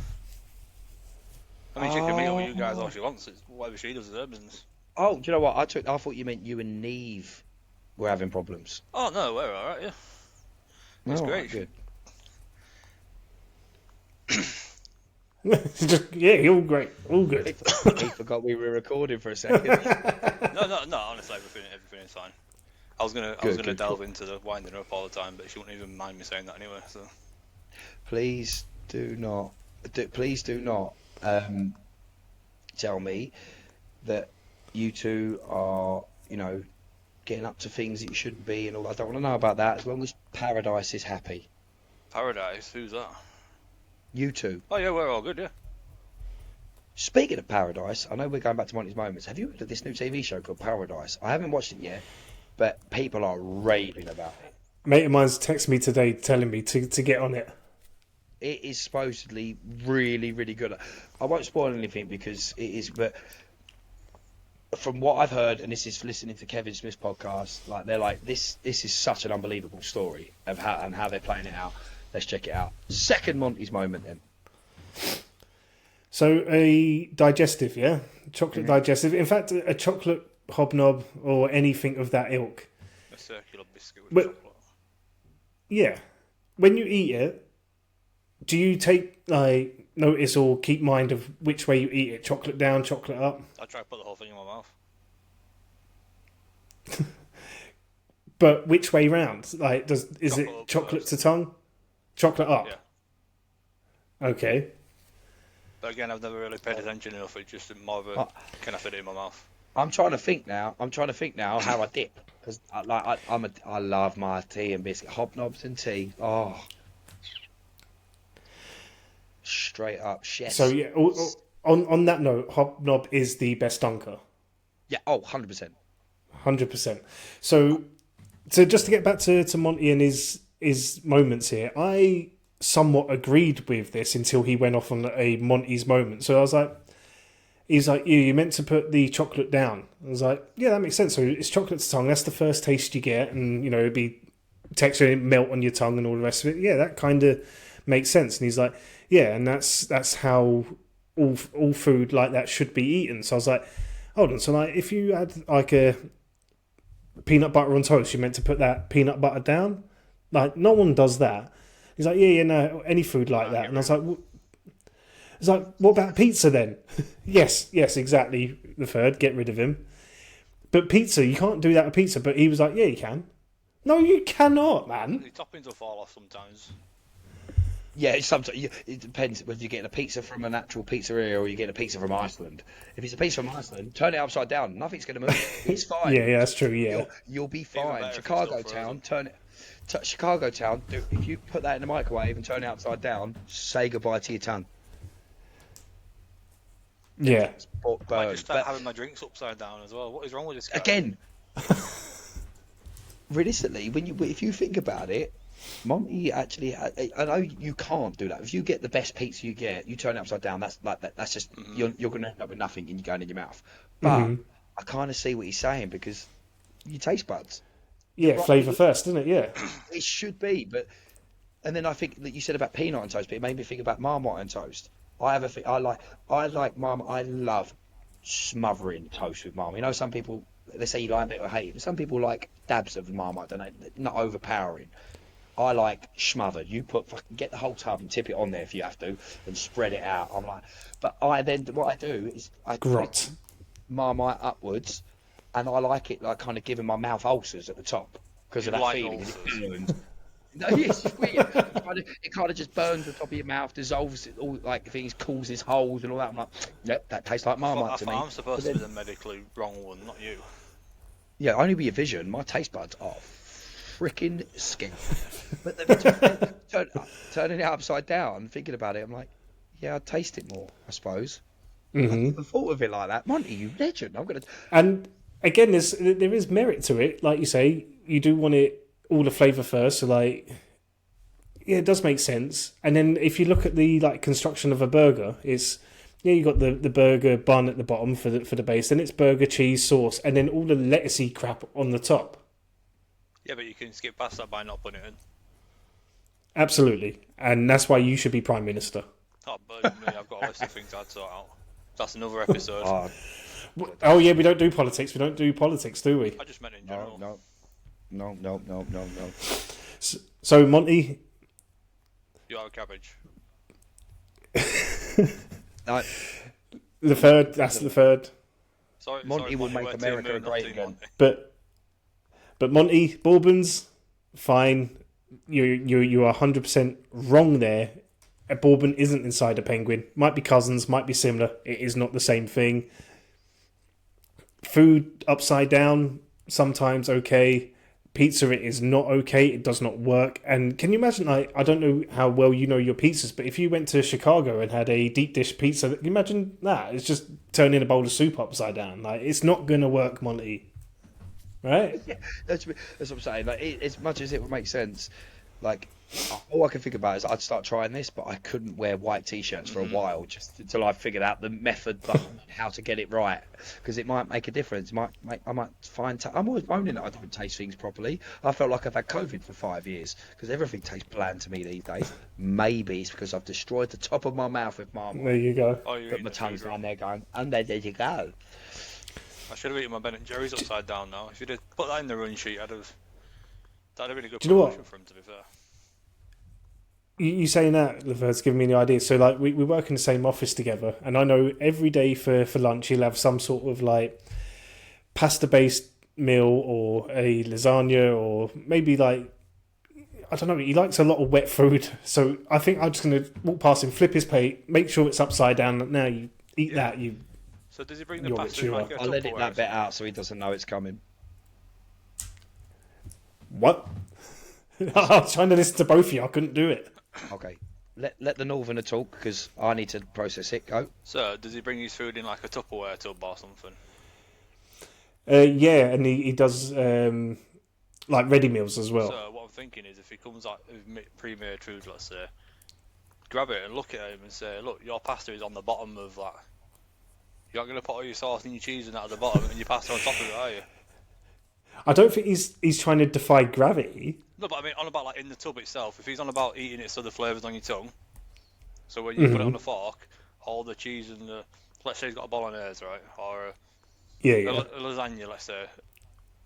I mean, she can meet up with you guys all she wants. It's whatever she does is her business. Oh, do you know what? I thought you meant you and Neve were having problems. Oh, no, we're alright, yeah. It's great. Good. All great, all good. He forgot we were recording for a second. No, honestly, everything is fine. I was gonna delve into the winding up all the time, but she wouldn't even mind me saying that anyway, so. Please do not tell me that you two are, getting up to things that you shouldn't be and all. I don't want to know about that as long as Paradise is happy. Paradise? Who's that? You two. Oh yeah, we're all good, yeah. Speaking of Paradise, I know we're going back to Monty's Moments. Have you heard of this new TV show called Paradise? I haven't watched it yet, but people are raving about it. Mate of mine's texted me today telling me to get on it. It is supposedly really, really good. I won't spoil anything because it is, but from what I've heard, and this is listening to Kevin Smith's podcast, like they're like, this is such an unbelievable story of how they're playing it out. Let's check it out. Second Monty's Moment then. So a digestive, yeah? Chocolate digestive. In fact, a chocolate hobnob or anything of that ilk. A circular biscuit with chocolate. Yeah. When you eat it, do you take notice or keep mind of which way you eat it? Chocolate down, chocolate up? I try to put the whole thing in my mouth. But which way round? Like, is it Chocolate chocolate first. to tongue? Chocolate up? Yeah. Okay. But again, I've never really paid attention enough. It's just more of a, can I fit it in my mouth? I'm trying to think now how I dip. Because I love my tea and biscuit. Hobnobs and tea. Oh. Straight up, chefs. So, yeah, on that note, hobnob is the best dunker. Yeah, 100%. 100%. So just to get back to Monty and his moments here, I somewhat agreed with this until he went off on a Monty's moment. So I was like, he's like, you meant to put the chocolate down. I was like, yeah, that makes sense. So it's chocolate to tongue. That's the first taste you get, and it'd be texture, melt on your tongue, and all the rest of it. Yeah, that kind of makes sense. And he's like, yeah, and that's how all food like that should be eaten. So I was like, hold on. So like, if you had like a peanut butter on toast, you meant to put that peanut butter down? Like, no one does that. He's like, yeah, no, any food like that. And I was like, what about pizza then? yes, exactly. LaFerde, get rid of him. But pizza, you can't do that with pizza. But he was like, yeah, you can. No, you cannot, man. The toppings will fall off sometimes. Yeah, it depends whether you're getting a pizza from an actual pizzeria or you're getting a pizza from Iceland. If it's a pizza from Iceland, turn it upside down. Nothing's going to move. It's fine. Yeah, that's true. Yeah, you'll be Even fine. better Chicago Town, Chicago Town. If you put that in the microwave and turn it upside down, say goodbye to your tongue. Yeah. I just start having my drinks upside down as well. What is wrong with this guy? Again, realistically, if you think about it, Monty actually, I know you can't do that. If you get the best pizza you get, you turn it upside down. That's just you're going to end up with nothing and you're going in your mouth. But I kind of see what he's saying because your taste buds. Yeah, flavour first, isn't it? Yeah. It should be, and then I think that you said about peanut on toast, but it made me think about Marmite on toast. I like Marmite. I love smothering toast with Marmite. Some people, they say you like it or hate it, but some people like dabs of Marmite, don't they? Not overpowering. I like smothered. You get the whole tub and tip it on there if you have to, and spread it out. I'm like, but what I do is I Grot. Marmite upwards, and I like it like kind of giving my mouth ulcers at the top because of that like feeling. ulcers. No, it's just weird. It kind of just burns the top of your mouth, dissolves it, all like things, causes holes and all that. I'm like, yep, that tastes like Marmite to me. I'm supposed to be the medically wrong one, not you. Yeah, only with your vision. My taste buds are freaking skin. But then turning it upside down, thinking about it, I'm like, yeah, I'd taste it more, I suppose. I Hmm. never thought of it like that. Monty, you legend. I'm gonna. And again, there is merit to it. Like you say, you do want it all the flavour first. So like, yeah, it does make sense. And then if you look at the like construction of a burger, it's you got the burger bun at the bottom for the base. Then it's burger, cheese, sauce, and then all the lettucey crap on the top. Yeah, but you can skip past that by not putting it in. Absolutely, and that's why you should be prime minister. Oh, believe me, I've got a list of things I'd sort out. That's another episode. Oh yeah, we don't do politics. We don't do politics, do we? I just meant in general. No. So Monty, You are a cabbage. No, LaFerde, that's LaFerde. Sorry, Monty will make we're America Team Moon, not great Team again. Monty. But Monty Bourbon's fine. You are 100% wrong there. A Bourbon isn't inside a penguin. Might be cousins, might be similar. It is not the same thing. Food upside down, sometimes okay. Pizza, it is not okay. It does not work. And can you imagine, like, I don't know how well you know your pizzas, but if you went to Chicago and had a deep dish pizza, can you imagine that? It's just turning a bowl of soup upside down. Like, it's not going to work, Monty. Right? Yeah, that's what I'm saying. Like, as much as it would make sense, like all I can think about is I'd start trying this, but I couldn't wear white t-shirts for a while just until I figured out the method behind how to get it right, because it might make a difference. I might find. I'm always moaning that I don't taste things properly. I felt like I've had COVID for 5 years because everything tastes bland to me these days. Maybe it's because I've destroyed the top of my mouth with Marmite. There you go. Oh, you're Put eating my the tongue's food wrong. down there going, and there you go. I should have eaten my Ben and Jerry's upside down now. If you'd have put that in the run sheet, that'd have been a good Do you know what? promotion for him, to be fair. You saying that, LaFerde's giving me the idea. So, like, we work in the same office together, and I know every day for lunch he'll have some sort of, like, pasta-based meal or a lasagna or maybe, like, I don't know, he likes a lot of wet food. So I think I'm just going to walk past him, flip his plate, make sure it's upside down. Now you eat that, you... So does he bring the You're pasta rich, in you like a I'll let it Tupperware that or bit something? out so he doesn't know it's coming. What? I was trying to listen to both of you. I couldn't do it. Okay. Let the Northerner talk because I need to process it. Go. So does he bring his food in like a Tupperware tub or something? Yeah, and he does like ready meals as well. So what I'm thinking is if he comes out with pre-made food, let's say, grab it and look at him and say, look, your pasta is on the bottom of that. You're not going to put all your sauce and your cheese in that at the bottom and your pasta on top of it, are you? I don't think he's trying to defy gravity. No, but I mean on about like in the tub itself. If he's on about eating it so the flavour's on your tongue, so when you put it on the fork, all the cheese and the, let's say he's got a bolognese, right, or Yeah. a lasagna, let's say,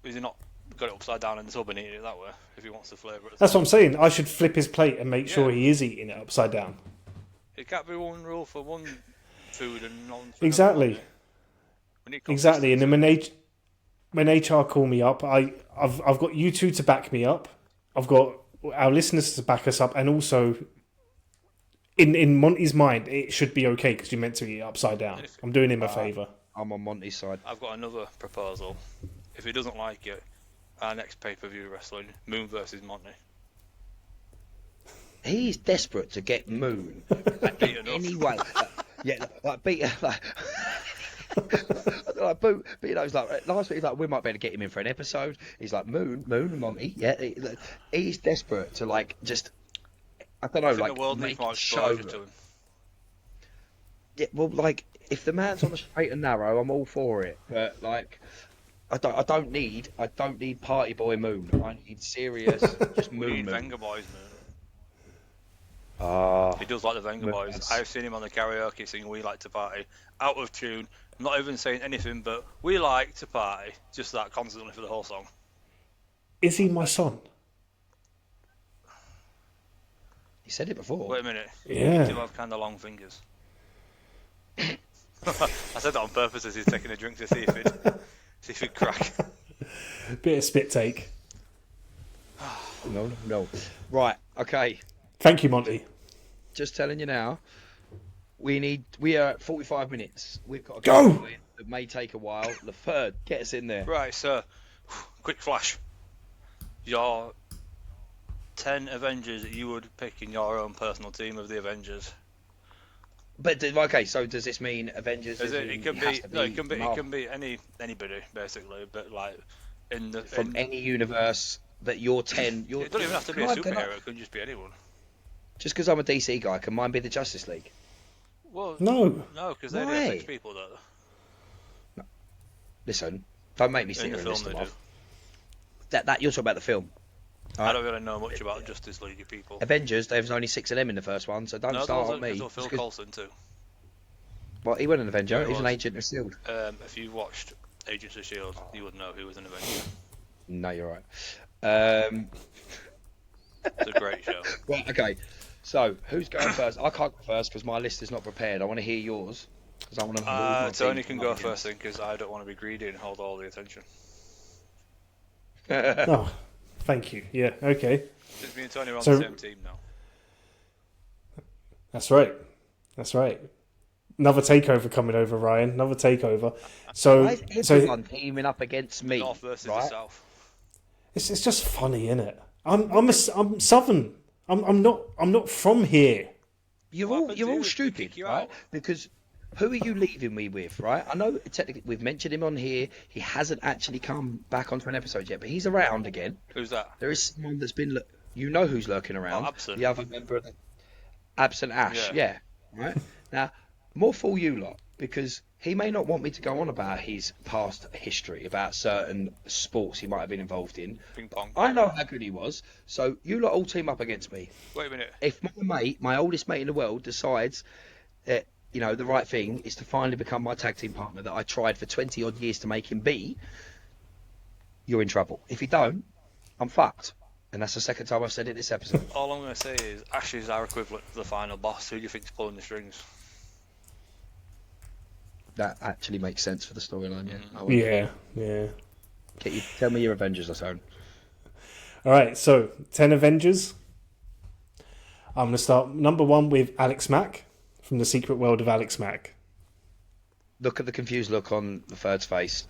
is he not got it upside down in the tub and eating it that way if he wants the flavour? That's what I'm saying. I should flip his plate and make sure Yeah. he is eating it upside down. It can't be one rule for one food and none for Exactly. another. We need Exactly. And then consistency. when HR call me up, I've got you two to back me up. I've got our listeners to back us up, and also in Monty's mind, it should be okay because you're meant to eat it upside down. I'm doing him a favour. I'm on Monty's side. I've got another proposal. If he doesn't like it, our next pay-per-view wrestling, Moon versus Monty. He's desperate to get Moon Beaten in up. any way. Yeah, like beat like. Like, but you know, it's like last week. He's like, we might be able to get him in for an episode. He's like, Moon and Monty. Yeah, he's desperate to like just. I don't know, I think like the world make needs more a show. exposure to him. Yeah, well, like if the man's on the straight and narrow, I'm all for it. But like, I don't need Party Boy Moon. I need serious, just We Moon. need Moon. Venga Boys, man. Ah, He does like the Venga Boys. Yes. I've seen him on the karaoke singing We Like to Party, out of tune, not even saying anything but We Like to Party, just that constantly for the whole song. Is he my son? he said it before. Wait a minute, you Yeah. do have kind of long fingers. I said that on purpose as he's taking a drink to see if he'd crack. Bit of spit take. No. Right, okay. Thank you, Monty. Just telling you now. We are at 45 minutes. We've got to Go! It may take a while. LaFerde, get us in there. Right, so, quick flash. Your 10 Avengers that you would pick in your own personal team of the Avengers. But okay, so does this mean Avengers? Is it? It can be. No, it can be. It Marvel? can be anybody basically. But like From any universe that you're 10. it doesn't even have to be a superhero. It could just be anyone. Just because I'm a DC guy, can mine be the Justice League? Well, No. because they only Why? have 6 people though. Listen, don't make me In sit the here and film list they them do. off. That you're talking about the film. I don't really know much about Justice League people. Avengers, there was only 6 of them in the first one, so don't No, start on there's me. no Phil Just 'cause- Coulson too. Well, he wasn't an Avenger. Yeah, he he was an was. agent of S.H.I.E.L.D. If you watched Agents of Shield, you would know he was an Avenger. No, you're right. It's a great show. Right, okay. So, who's going first? I can't go first because my list is not prepared. I want to hear yours. Because I want to. Tony can go first then, because I don't want to be greedy and hold all the attention. Oh, thank you. Yeah, okay. Since me and Tony are on So- the same team now. That's right. That's right. Another takeover coming over, Ryan. Another takeover. So, Why is everyone teaming up against me? North versus the right? South. it's just funny, isn't it? I'm Southern. I'm not from here. You're What all happened you're to all you? They stupid, kick you right? out? Because who are you leaving me with, right? I know technically we've mentioned him on here. He hasn't actually come back onto an episode yet, but he's around again. Who's that? There is someone that's been. You know who's lurking around? Absent. The other member of the Absent Ash. Yeah. Yeah. Right. Now, more fool you lot, because he may not want me to go on about his past history, about certain sports he might have been involved in. Ping pong. I know how good he was, so you lot all team up against me. Wait a minute. If my oldest mate in the world, decides that the right thing is to finally become my tag team partner that I tried for 20 odd years to make him be, you're in trouble. If you don't, I'm fucked. And that's the second time I've said it this episode. All I'm going to say is Ash is our equivalent to the final boss. Who do you think's pulling the strings? That actually makes sense for the storyline, yeah. I would- Yeah. Tell me your Avengers or something. All right. So 10 Avengers. I'm gonna start number 1 with Alex Mack from the Secret World of Alex Mack. Look at the confused look on LaFerde's face.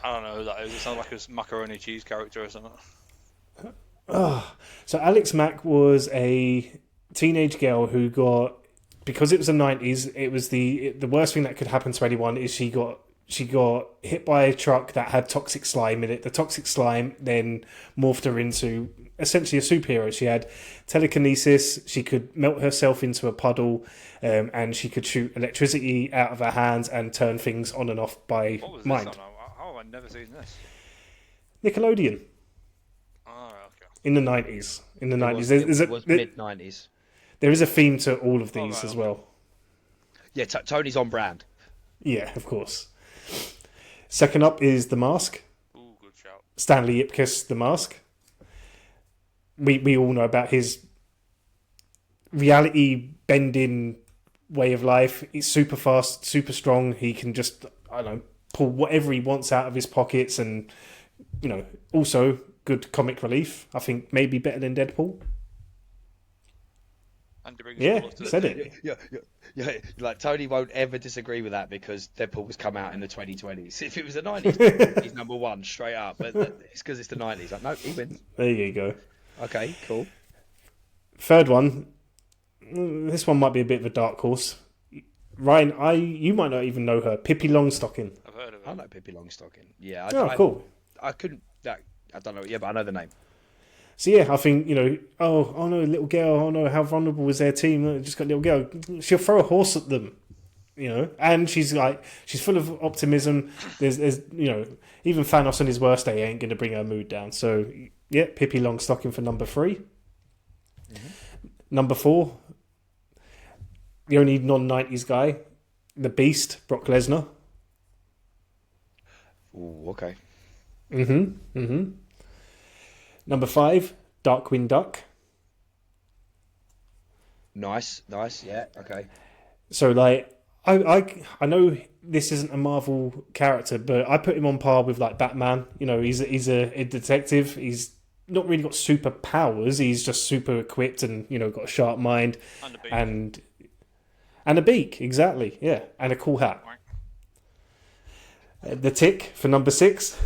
I don't know who that is. It sounds like a macaroni cheese character or something. So Alex Mack was a teenage girl who got, because it was the 90s, it was the worst thing that could happen to anyone is she got hit by a truck that had toxic slime in it. The toxic slime then morphed her into essentially a superhero. She had telekinesis, she could melt herself into a puddle, and she could shoot electricity out of her hands and turn things on and off by What was mind. this on? How have I never seen this? Nickelodeon Oh, okay. in the 90s. In the 90s. It was mid-90s. There is a theme to all of these right, as okay. well. Yeah, Tony's on brand. Yeah, of course. Second up is The Mask. Ooh, good shout. Stanley Ipkiss, The Mask. We all know about his reality bending way of life. He's super fast, super strong. He can just, I don't know, pull whatever he wants out of his pockets, and also good comic relief. I think maybe better than Deadpool. And to bring Yeah, us to he said it. Yeah. Like Tony won't ever disagree with that because Deadpool was come out in the 2020s. If it was the 90s, he's number 1 straight up. But it's because it's the 90s. Like, no, he wins. There you go. Okay, cool. Third one. This one might be a bit of a dark horse. Ryan, you might not even know her. Pippi Longstocking. I've heard of I it. know Pippi Longstocking. Yeah. Cool. I couldn't. I don't know. Yeah, but I know the name. So yeah, I think oh no, little girl, oh no, how vulnerable was their team? Just got a little girl. She'll throw a horse at them, and she's full of optimism. There's even Thanos on his worst day ain't gonna bring her mood down. So yeah, Pippi Longstocking for number 3. Mm-hmm. Number 4, the only non-90s guy, the Beast, Brock Lesnar. Ooh, okay. Number 5, Darkwing Duck. Nice. Yeah. Okay. So I know this isn't a Marvel character, but I put him on par with like Batman. He's a detective. He's not really got superpowers. He's just super equipped and got a sharp mind And a beak. and a beak, exactly. Yeah, and a cool hat. The Tick for number 6.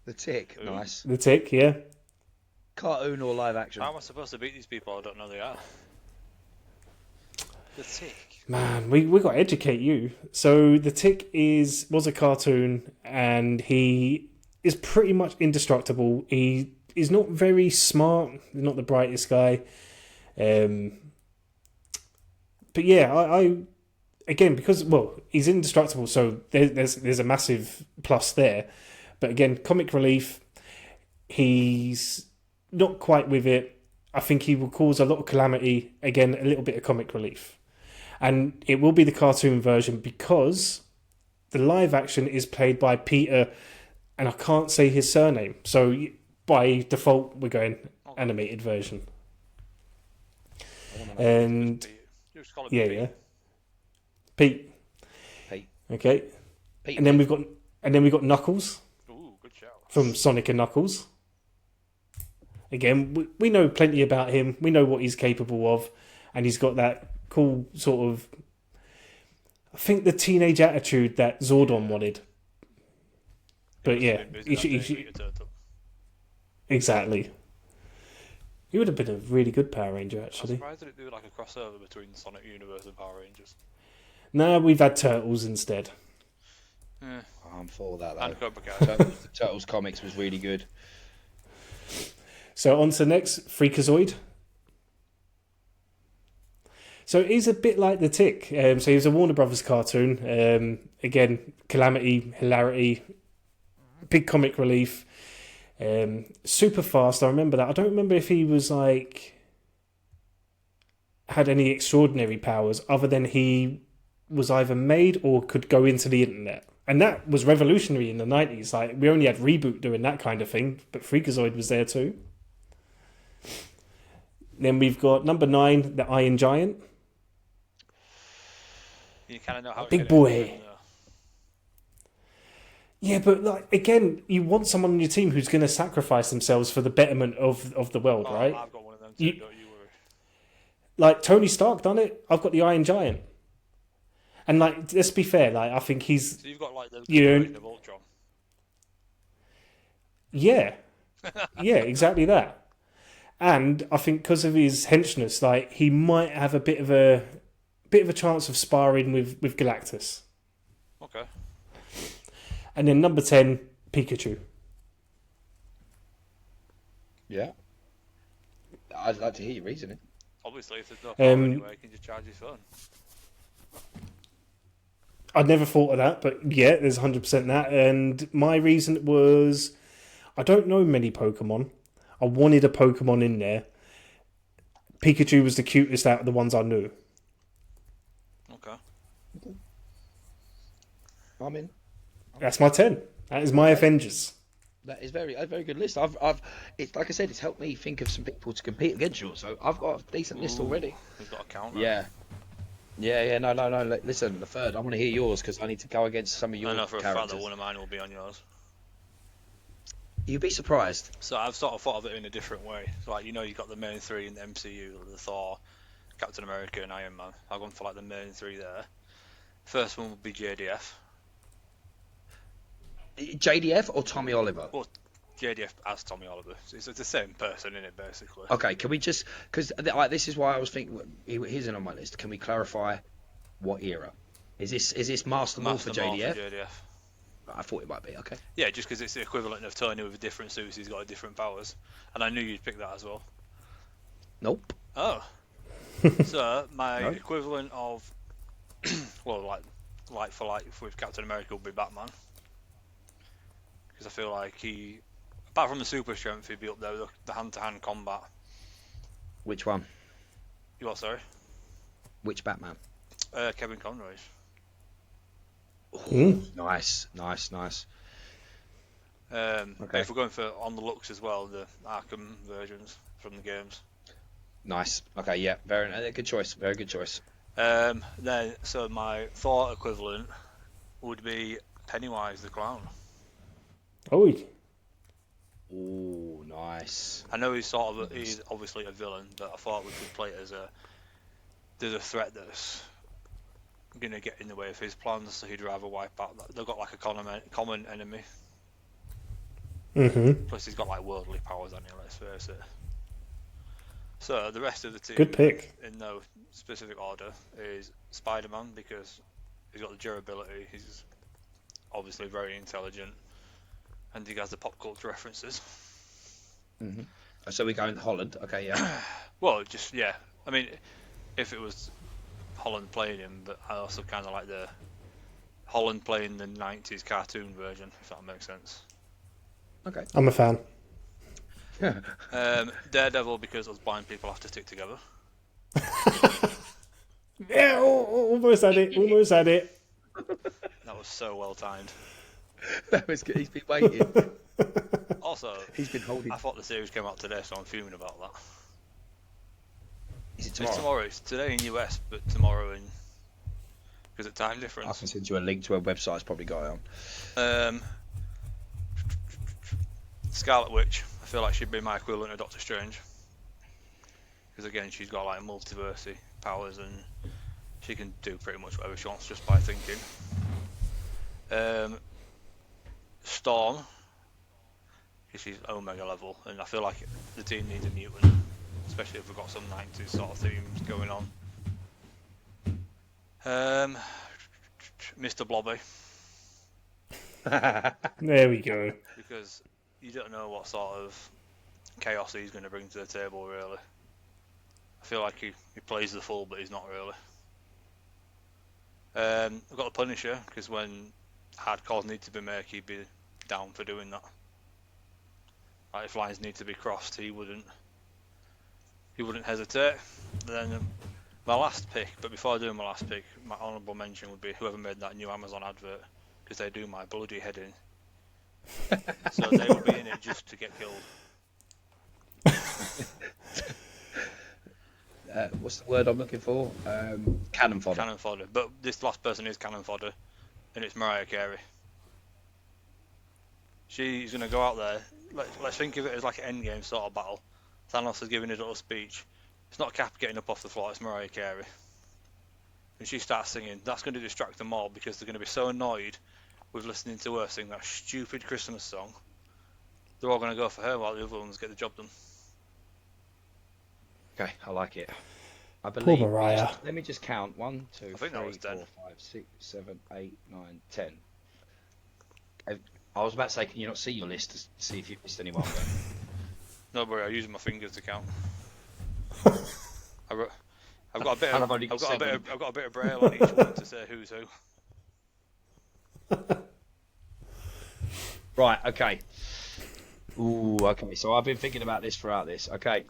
The Tick. Nice. The Tick, yeah. Cartoon or live action? How am I supposed to beat these people? I don't know they are. The Tick. Man, we got to educate you. So the Tick was a cartoon, and he is pretty much indestructible. He is not very smart. He's not the brightest guy. But yeah, I again, because he's indestructible, so there's a massive plus there. But again, comic relief. He's not quite with it. I think he will cause a lot of calamity. Again, a little bit of comic relief. And it will be the cartoon version because the live action is played by Peter, and I can't say his surname. So by default, we're going animated version. And yeah, Pete. Okay. Pete, and then we've got Knuckles. Ooh, good shout. From Sonic and Knuckles. Again, we know plenty about him. We know what he's capable of, and he's got that cool sort of, I think, the teenage attitude that Zordon wanted. But yeah, exactly. He would have been a really good Power Ranger, actually. I'm surprised that it do like a crossover between Sonic Universe and Power Rangers. No, we've had Turtles instead. Yeah. I'm for that, And though. Cobra Kai. Turtles comics was really good. So on to the next, Freakazoid. So he's a bit like the Tick. So he was a Warner Brothers cartoon. Again, calamity, hilarity, big comic relief. Super fast. I remember that. I don't remember if he was had any extraordinary powers other than he was either made or could go into the internet. And that was revolutionary in the 90s. Like, we only had Reboot doing that kind of thing, but Freakazoid was there too. Then we've got number 9, the Iron Giant. You kind of know how Big boy. Yeah, but like again, you want someone on your team who's going to sacrifice themselves for the betterment of the world, right? I've got one of them too, don't you worry. Like Tony Stark done it. I've got the Iron Giant. And like, let's be fair. Like, I think he's. So you've got like the version of Ultron. Yeah, yeah, exactly that. And I think because of his henchness, like he might have a bit of a chance of sparring with Galactus. Okay. And then number 10, Pikachu. Yeah. I'd like to hear your reasoning. Obviously, if there's no power anyway, you can just charge his phone. I'd never thought of that, but yeah, there's 100% that. And my reason was, I don't know many Pokemon. I wanted a Pokemon in there. Pikachu was the cutest out of the ones I knew. Okay. I'm in. That's my 10. That is my Avengers. That is a very good list. It's like I said, it's helped me think of some people to compete against you. So I've got a decent list already. We've got a count. Yeah. No. Listen, LaFerde, I want to hear yours because I need to go against some of your I know for characters. a fact that one of mine will be on yours. You'd be surprised. So I've sort of thought of it in a different way. So, like, you've got the main three in the MCU, the Thor, Captain America, and Iron Man. I've gone for like the main three there. First one would be JDF. JDF or Tommy Oliver? Well, JDF as Tommy Oliver. It's the same person in it, basically. Okay, can we just... Because this is why I was thinking... He's in on my list. Can we clarify what era? Is this Master Morph for JDF? JDF. I thought it might be, okay. Yeah, just because it's the equivalent of Tony with different suits, he's got different powers. And I knew you'd pick that as well. Nope. Oh. So, my equivalent of... well, like for like with Captain America would be Batman. Because I feel like he... Apart from the super strength, he'd be up there with the hand-to-hand combat. Which one? You what, sorry? Which Batman? Kevin Conroy's. Nice. Okay. If we're going for on the looks as well, the Arkham versions from the games. Nice. Okay, yeah, very good choice. Very good choice. Then, so my Thor equivalent would be Pennywise the Clown. Oh. Ooh, nice. I know he's obviously a villain, but I thought we could play it as there's a threat that's gonna get in the way of his plans, so he'd rather wipe out. They've got like a common enemy. Mm-hmm. Plus, he's got like worldly powers, hasn't he? Let's face it. So the rest of the team, Good pick. in no specific order, is Spider-Man because he's got the durability. He's obviously very intelligent, and he has the pop culture references. Mm-hmm. So we're going Holland. Okay, yeah. Well, just yeah. I mean, if it was Holland playing him, but I also kind of like the Holland playing the '90s cartoon version, if that makes sense. Okay. I'm a fan. Daredevil because us blind people have to stick together. Yeah, almost had it. Almost had it. That was so well timed. That was good. He's been waiting. Also, He's been holding. I thought the series came out today, so I'm fuming about that. Is it It's tomorrow? tomorrow. It's today in US, but tomorrow in because of time I difference. can send you a link to a website. It's probably got it on. Scarlet Witch. I feel like she'd be my equivalent of Doctor Strange. Because again, she's got like multiversity powers and she can do pretty much whatever she wants just by thinking. Storm. Because she's Omega level, and I feel like the team needs a mutant, especially if we've got some 90s sort of themes going on. Mr. Blobby. There we go. Because you don't know what sort of chaos he's going to bring to the table, really. I feel like he plays the fool, but he's not really. I've got the Punisher, because when hard calls need to be made, he'd be down for doing that. Like if lines need to be crossed, he wouldn't hesitate. Then my last pick, but before I do my last pick, my honourable mention would be whoever made that new Amazon advert, because they do my bloody head in. So they will be in it just to get killed. What's the word I'm looking for? Cannon fodder. Cannon fodder. But this last person is cannon fodder, and it's Mariah Carey. She's going to go out there. Let's think of it as like an endgame sort of battle. Thanos is giving his little speech. It's not Cap getting up off the floor, it's Mariah Carey. And she starts singing. That's going to distract them all because they're going to be so annoyed with listening to her sing that stupid Christmas song. They're all going to go for her while the other ones get the job done. Okay, I like it. I believe. Poor Mariah. Let me just count. 1, 2, I 3, think that was 4, 10. 5, 6, 7, 8, 9, 10. I was about to say, can you not see your list to see if you've missed anyone? But... No, but I'm using my fingers to count. I've got a bit. And I've only got I've got a bit of braille on each one to say who's who. Right. Okay. Ooh. Okay. So I've been thinking about this throughout this. Okay.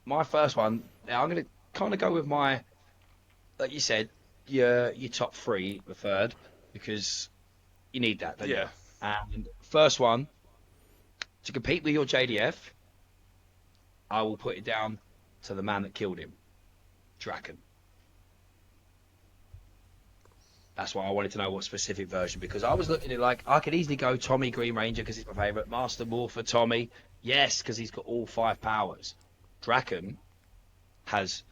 My first one. Now I'm going to kind of go with my, like you said, your top three, LaFerde, because you need that. Don't Yeah. You? And first one, to compete with your JDF, I will put it down to the man that killed him, Draken. That's why I wanted to know what specific version, because I was looking at it like I could easily go Tommy Green Ranger because he's my favourite, Master Morpher Tommy, yes, because he's got all 5 powers. Draken has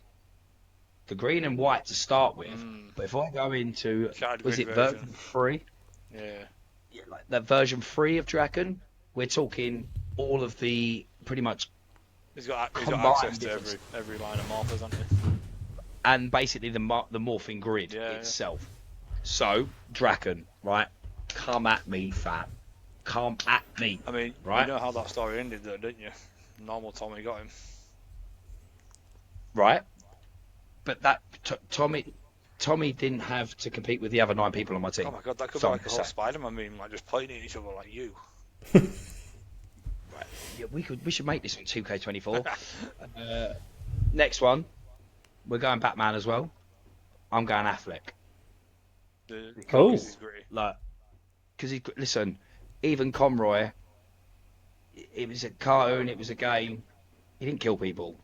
the green and white to start with, but if I go into, was it version 3? Yeah, like that version 3 of Draken, we're talking all of the pretty much he's got combined access to difference. every line of morphers, hasn't he? And basically the morphing grid itself. So Draken, right? Come at me, fam. Come at me. I mean, right? You know how that story ended, though, didn't you? Normal Tommy got him. Right. But that Tommy didn't have to compete with the other 9 people on my team. Oh my god, that could be like a whole Spider-Man meme, like just pointing at each other like you. Right. Yeah, we should make this on 2K24. Next one, we're going Batman as well. I'm going Affleck. Because listen, even Conroy, it was a cartoon, it was a game. He didn't kill people.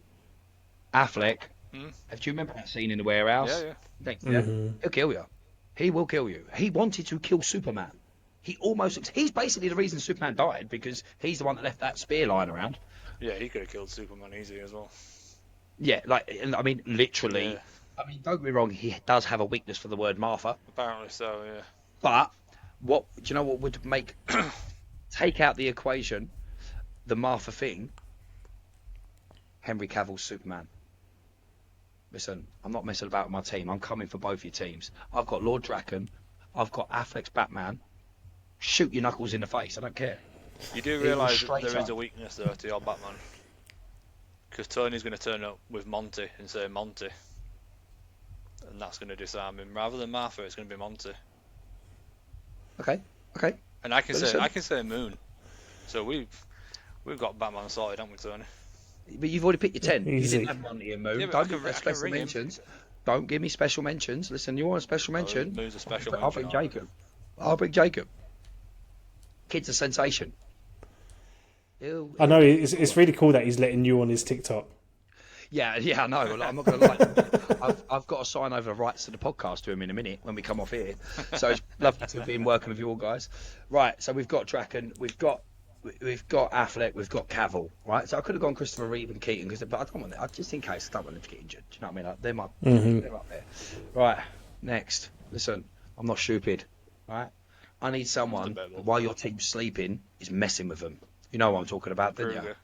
Affleck, do you remember that scene in the warehouse? Yeah. Mm-hmm. He'll kill you. He will kill you. He wanted to kill Superman. He's basically the reason Superman died, because he's the one that left that spear lying around. Yeah, he could have killed Superman easy as well. Yeah, I mean, literally. Yeah. I mean, don't get me wrong, he does have a weakness for the word Martha. Apparently so, yeah. But do you know what would make take out the equation, the Martha thing? Henry Cavill's Superman. Listen, I'm not messing about with my team. I'm coming for both your teams. I've got Lord Draken. I've got Affleck's Batman. Shoot your knuckles in the face. I don't care. You do It was realise that straight there is up. a weakness there to your Batman. Because Tony's going to turn up with Monty and say Monty. And that's going to disarm him. Rather than Martha, it's going to be Monty. Okay. And I can But say listen- I can say Moon. So we've got Batman sorted, haven't we, Tony? But you've already picked your 10. Easy. You didn't have Monty and Moon. Yeah, but Don't I can give me I can special ring him. mentions. Don't give me special mentions. Listen, you want a special mention? Moon's a special I'll mention. bring Jacob. I'll bring Jacob. Kid's a sensation. I know it's really cool that he's letting you on his TikTok. Yeah, I know. Like, I'm not going to lie. I've got to sign over the rights to the podcast to him in a minute when we come off here. So it's lovely to be working with you all guys. Right, so we've got Draken, we've got Affleck, we've got Cavill. Right, so I could have gone Christopher Reeve and Keaton, but I don't want that. Just in case, I don't want them to get injured. Do you know what I mean? They're up there. Right, next. Listen, I'm not stupid. Right, I need someone while your team's sleeping is messing with them. You know what I'm talking about, don't you? Kruger.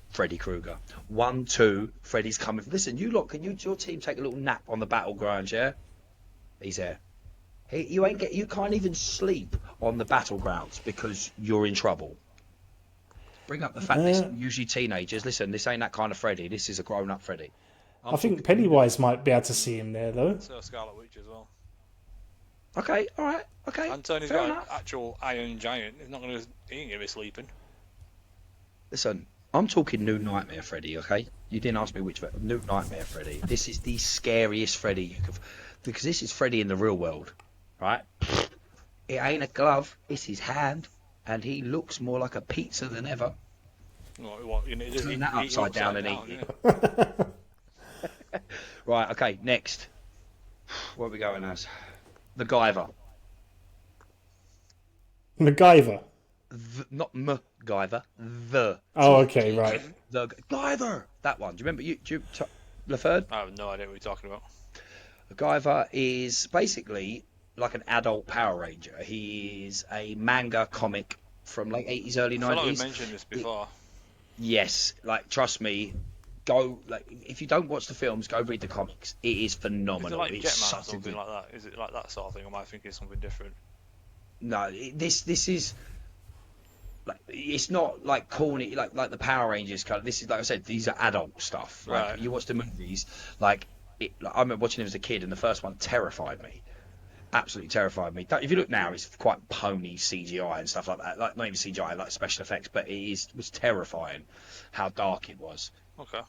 Freddy Krueger. 1, 2, Freddy's coming. Listen, you lot, can your team take a little nap on the battleground, yeah? He's there. You can't even sleep on the battlegrounds because you're in trouble. Bring up the fact this usually teenagers. Listen, this ain't that kind of Freddy. This is a grown-up Freddy. I think Pennywise might be able to see him there, though. So Scarlet Witch as well. Okay, all right, okay. And Tony's fair got enough. an actual Iron Giant. He ain't going to be sleeping. Listen, I'm talking New Nightmare Freddy, okay? You didn't ask me which New Nightmare Freddy. This is the scariest Freddy you could, because this is Freddy in the real world, right? It ain't a glove, it's his hand, and he looks more like a pizza than ever. What, you know, Turn that upside down and eat it. yeah. Right, okay, next. Where are we going as? The Guyver. MacGyver. Not MacGyver, the. Oh, okay, right. The Guyver. That one. Do you remember? LaFerde? I have no idea what you're talking about. The Guyver is basically like an adult Power Ranger. He is a manga comic from late 80s, early I feel like we 90s. mentioned this before. Yes, like trust me. Go like if you don't watch the films, go read the comics. It is Is it phenomenal. like It's Jetman or such a something good. like that? Is it like that sort of thing? Or am I thinking something different? No, this is like it's not like corny like the Power Rangers kind of. This is like I said, these are adult stuff. Like Right. you watch the movies, like I remember watching them as a kid, and the first one terrified me. Absolutely terrified me. If you look now, it's quite pony CGI and stuff like that. Like not even CGI, like special effects, but it was terrifying how dark it was. Okay.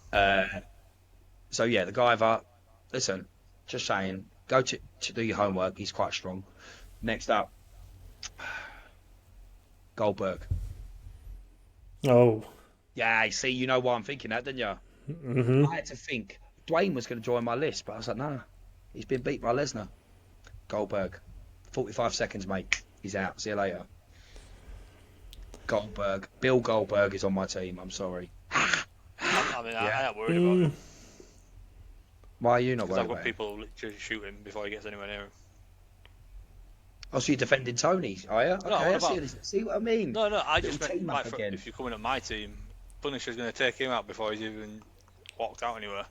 So yeah, the Guyver. Listen, just saying, go to do your homework. He's quite strong. Next up, Goldberg. Oh. Yeah, see, you know why I'm thinking that, didn't you? Mm-hmm. I had to think. Dwayne was going to join my list, but I was like, nah, he's been beat by Lesnar. Goldberg. 45 seconds, mate. He's out. See you later. Goldberg. Bill Goldberg is on my team. I'm sorry. I am worried about him. Why are you not Because worried I've got about him? people who literally shoot him before he gets anywhere near him. Oh, so you're defending Tony, are you? Okay, what I about- see what I mean. No, I Little just meant team like, up again. if you're coming at my team, Punisher's going to take him out before he's even walked out anywhere.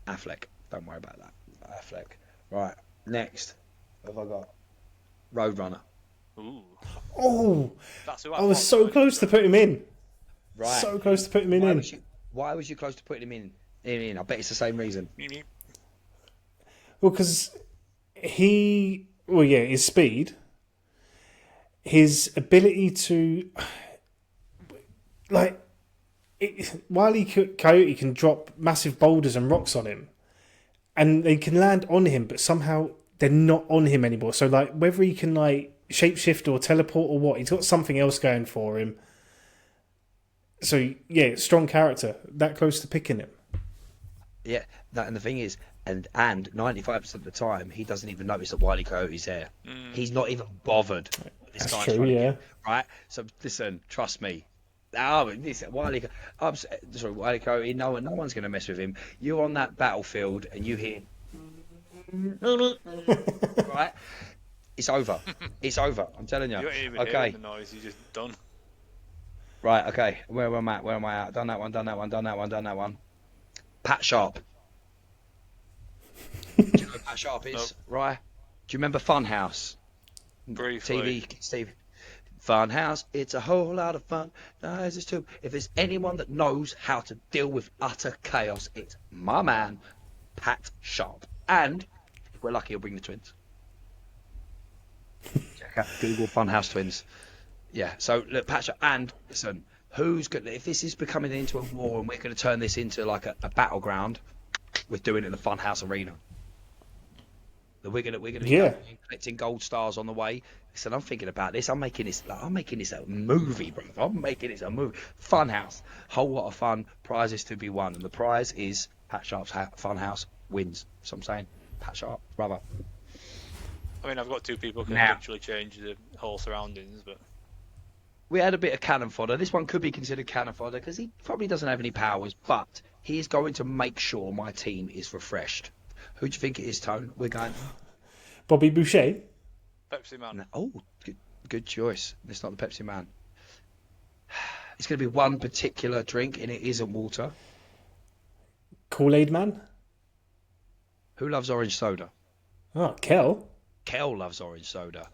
Affleck. Don't worry about that. Affleck. Right. Next. What have I got? Roadrunner. Ooh, Oh, that's who I was so close to put him in. Right. So close to putting him in. Why was you close to putting him in? I bet it's the same reason. Well, because his speed, his ability to, Wile Coyote can drop massive boulders and rocks on him, and they can land on him, but somehow they're not on him anymore. So, like, whether he can, like, shapeshift or teleport or what, he's got something else going for him. So, yeah, strong character. That close to picking him. Yeah, and the thing is, and 95% of the time, he doesn't even notice that Wile Coyote's there. He's not even bothered. This That's guy's true, trying to yeah. right? So listen, trust me. Wile Coyote, no one's going to mess with him. You're on that battlefield and you hear, right? It's over. It's over. I'm telling you. You ain't even Okay. hearing the noise, you're just done. Right, okay. Where am I at? Where am I at? Done that one, done that one, done that one, done that one. Pat Sharp. Do you know who Pat Sharp is? Nope. Right. Do you remember Funhouse? Briefly. TV, Steve. Funhouse, it's a whole lot of fun. Nice as too. If there's anyone that knows how to deal with utter chaos, it's my man, Pat Sharp. And if we're lucky, he'll bring the twins. Check out Google Funhouse twins. Yeah. So look, Pat Sharp. And listen, who's good? If this is becoming into a war and we're going to turn this into like a battleground, we're doing it in the Funhouse arena. We're gonna be going and collecting gold stars on the way. Listen, I'm thinking about this. I'm making this a movie, bro. I'm making this a movie. Funhouse, whole lot of fun. Prizes to be won, and the prize is Pat Sharp's Funhouse wins. So I'm saying, Pat Sharp, brother. I mean, I've got two people who can Now. literally change the whole surroundings, but We had a bit of cannon fodder. This one could be considered cannon fodder because he probably doesn't have any powers, but he is going to make sure my team is refreshed. Who do you think it is, Tone? We're going. Bobby Boucher. Pepsi Man. Oh, good choice. It's not the Pepsi Man. It's going to be one particular drink, and it isn't water. Kool-Aid Man. Who loves orange soda? Oh, Kel. Kel loves orange soda.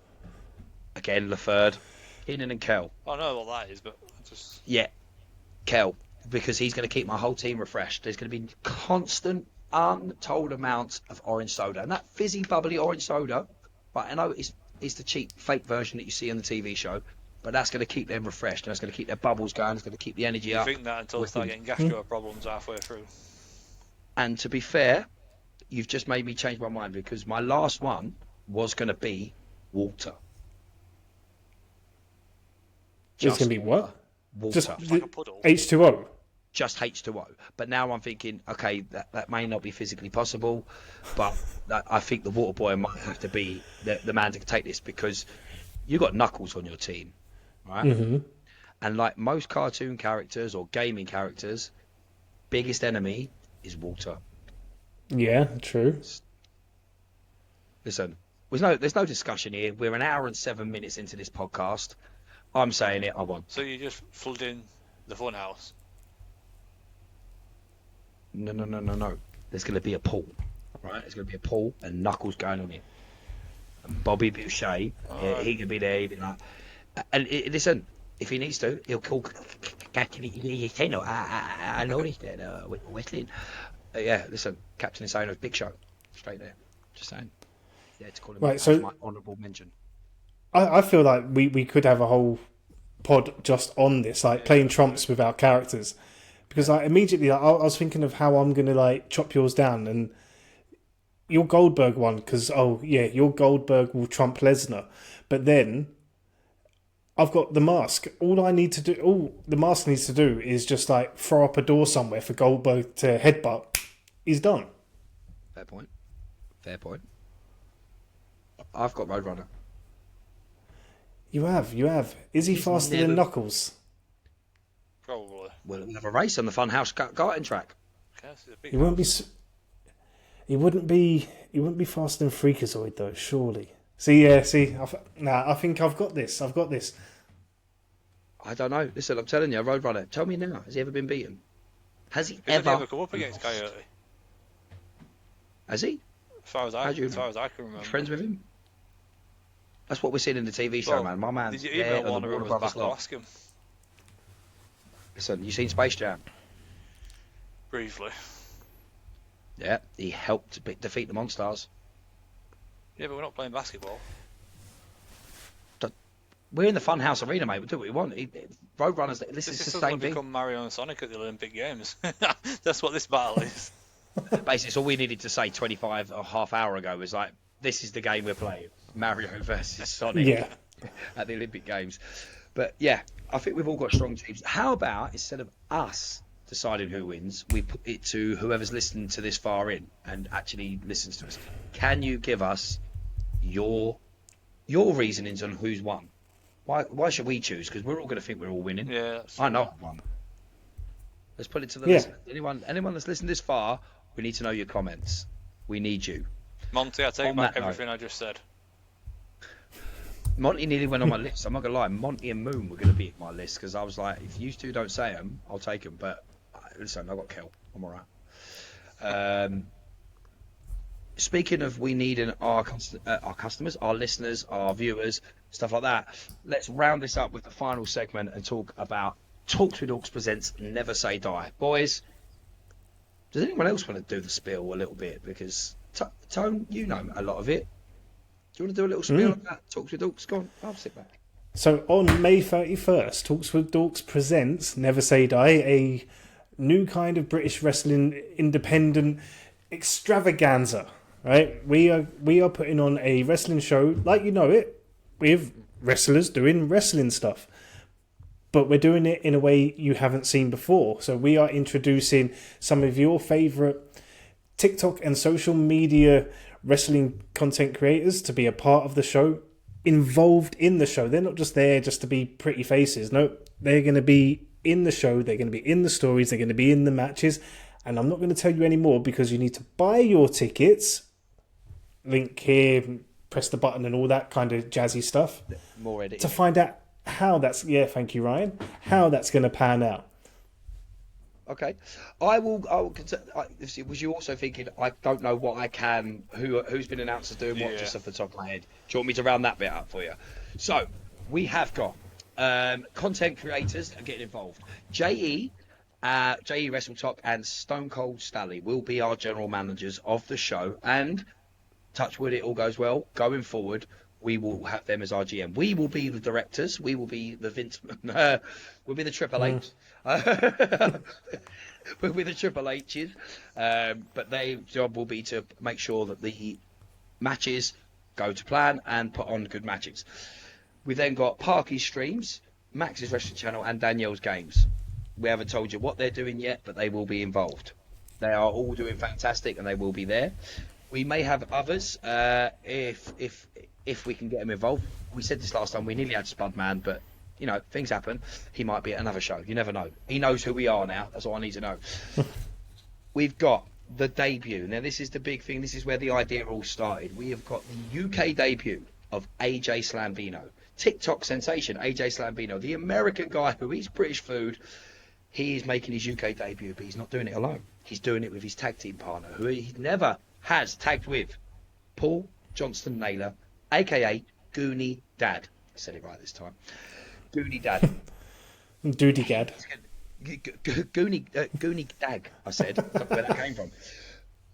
Again, LaFerde. Keenan and Kel. I don't know what that is, but I just Yeah, Kel. Because he's going to keep my whole team refreshed. There's going to be constant, untold amounts of orange soda. And that fizzy, bubbly orange soda, right, I know it's the cheap, fake version that you see on the TV show, but that's going to keep them refreshed. And that's going to keep their bubbles going. It's going to keep the energy you up. think that until they start getting gastro problems halfway through. And to be fair, you've just made me change my mind because my last one was going to be water. It's going to be what? Water. Just Like a puddle. H2O. Just H2O. But now I'm thinking, okay, that may not be physically possible, but I think the water boy might have to be the man to take this because you got Knuckles on your team, right? Mm-hmm. And like most cartoon characters or gaming characters, biggest enemy is water. Yeah, true. Listen, there's no discussion here. We're an hour and 7 minutes into this podcast. I'm saying it. I want. So you just flood in the funhouse. No. There's going to be a pool, right? There's going to be a pool and Knuckles going on it. And Bobby Boucher, he can be there. He'll be like, and listen, if he needs to, he'll call. I noticed that with Wrestling. Yeah, listen, Captain Insano's Big Show, straight there. Just saying. Yeah, to call him Right, so my honourable mention. I feel like we could have a whole pod just on this, like playing trumps with our characters. Because like immediately I was thinking of how I'm gonna like chop yours down and your Goldberg one because your Goldberg will trump Lesnar, but then I've got the mask. All the mask needs to do is just like throw up a door somewhere for Goldberg to headbutt. He's done. Fair point. I've got Roadrunner. You have. Is he faster than Knuckles? Probably. We'll have a race on the Funhouse karting track. Yes, it's a big He won't be. house. He wouldn't be faster than Freakazoid though. Surely. I think I've got this. I don't know. Listen, I'm telling you, Roadrunner. Tell me now, has he ever been beaten? Has he Didn't he ever? ever come up against Coyote? Has he? As far as I can remember. Friends with him? That's what we're seeing in the TV show, Well, man. My man's did you there email on the Warner Warner Brothers Brothers back to lot. ask him? Listen, you seen Space Jam? Briefly. Yeah, he helped defeat the Monstars. Yeah, but we're not playing basketball. We're in the Funhouse arena, mate. We do what we want. Roadrunners, this is This the is same suddenly thing. become Mario and Sonic at the Olympic Games. That's what this battle is. Basically, it's all we needed to say 25 or half hour ago was like, this is the game we're playing. Mario versus Sonic Yeah. at the Olympic Games. But yeah, I think we've all got strong teams. How about instead of us deciding who wins, we put it to whoever's listening to this far in and actually listens to us. Can you give us your reasonings on who's won? Why should we choose? Because we're all going to think we're all winning. Yeah. I know I won. Let's put it to the Yeah. listener. Anyone that's listened this far, we need to know your comments. We need you. Monty, I take On back that note. everything I just said. Monty nearly went on my list. I'm not gonna lie. Monty and Moon were gonna be at my list because I was like, if you two don't say them, I'll take them. But listen, I got Kel. I'm alright. Speaking of, we need our customers, our listeners, our viewers, stuff like that. Let's round this up with the final segment and talk about Talks with Dorks presents Never Say Die. Boys, does anyone else want to do the spiel a little bit? Because Tone, you know a lot of it. Do you want to do a little spiel on that? Talks with Dorks. Go on, I'll sit back. So on May 31st, Talks with Dorks presents Never Say Die, a new kind of British wrestling independent extravaganza. Right, we are putting on a wrestling show like you know it, with wrestlers doing wrestling stuff, but we're doing it in a way you haven't seen before. So we are introducing some of your favourite TikTok and social media wrestling content creators to be a part of the show, involved in the show. They're not just there just to be pretty faces. No, they're going to be in the show. They're going to be in the stories. They're going to be in the matches. And I'm not going to tell you any more because you need to buy your tickets. Link here, press the button and all that kind of jazzy stuff. More editing. To find out how that's... Yeah, thank you, Ryan. How that's going to pan out. Okay. Was you also thinking, I don't know what I can... Who's been announced as doing what, just off the top of my head? Do you want me to round that bit up for you? So, we have got content creators that are getting involved. JE WrestleTalk and Stone Cold Stally will be our general managers of the show, and touch wood, it all goes well. Going forward, we will have them as our GM. We will be the directors. We will be the Vince. We'll be the Triple H. We'll be the Triple H's. But their job will be to make sure that the matches go to plan and put on good matches. We then got Parky's streams, Max's Wrestling Channel, and Danielle's games. We haven't told you what they're doing yet, but they will be involved. They are all doing fantastic, and they will be there. We may have others if we can get them involved. We said this last time. We nearly had Spudman, but you know things happen. He might be at another show. You never know. He knows who we are now. That's all I need to know. We've got the debut. Now this is the big thing. This is where the idea all started. We have got the UK debut of AJ Slambino, TikTok sensation AJ Slambino, the American guy who eats British food. He is making his UK debut, but he's not doing it alone. He's doing it with his tag team partner, who he never has tagged with, Paul Johnston Naylor, aka Goonie Dad. I said it right this time. Goonie Dad. Doody Gad. Goonie Dag, I said. That's where that came from.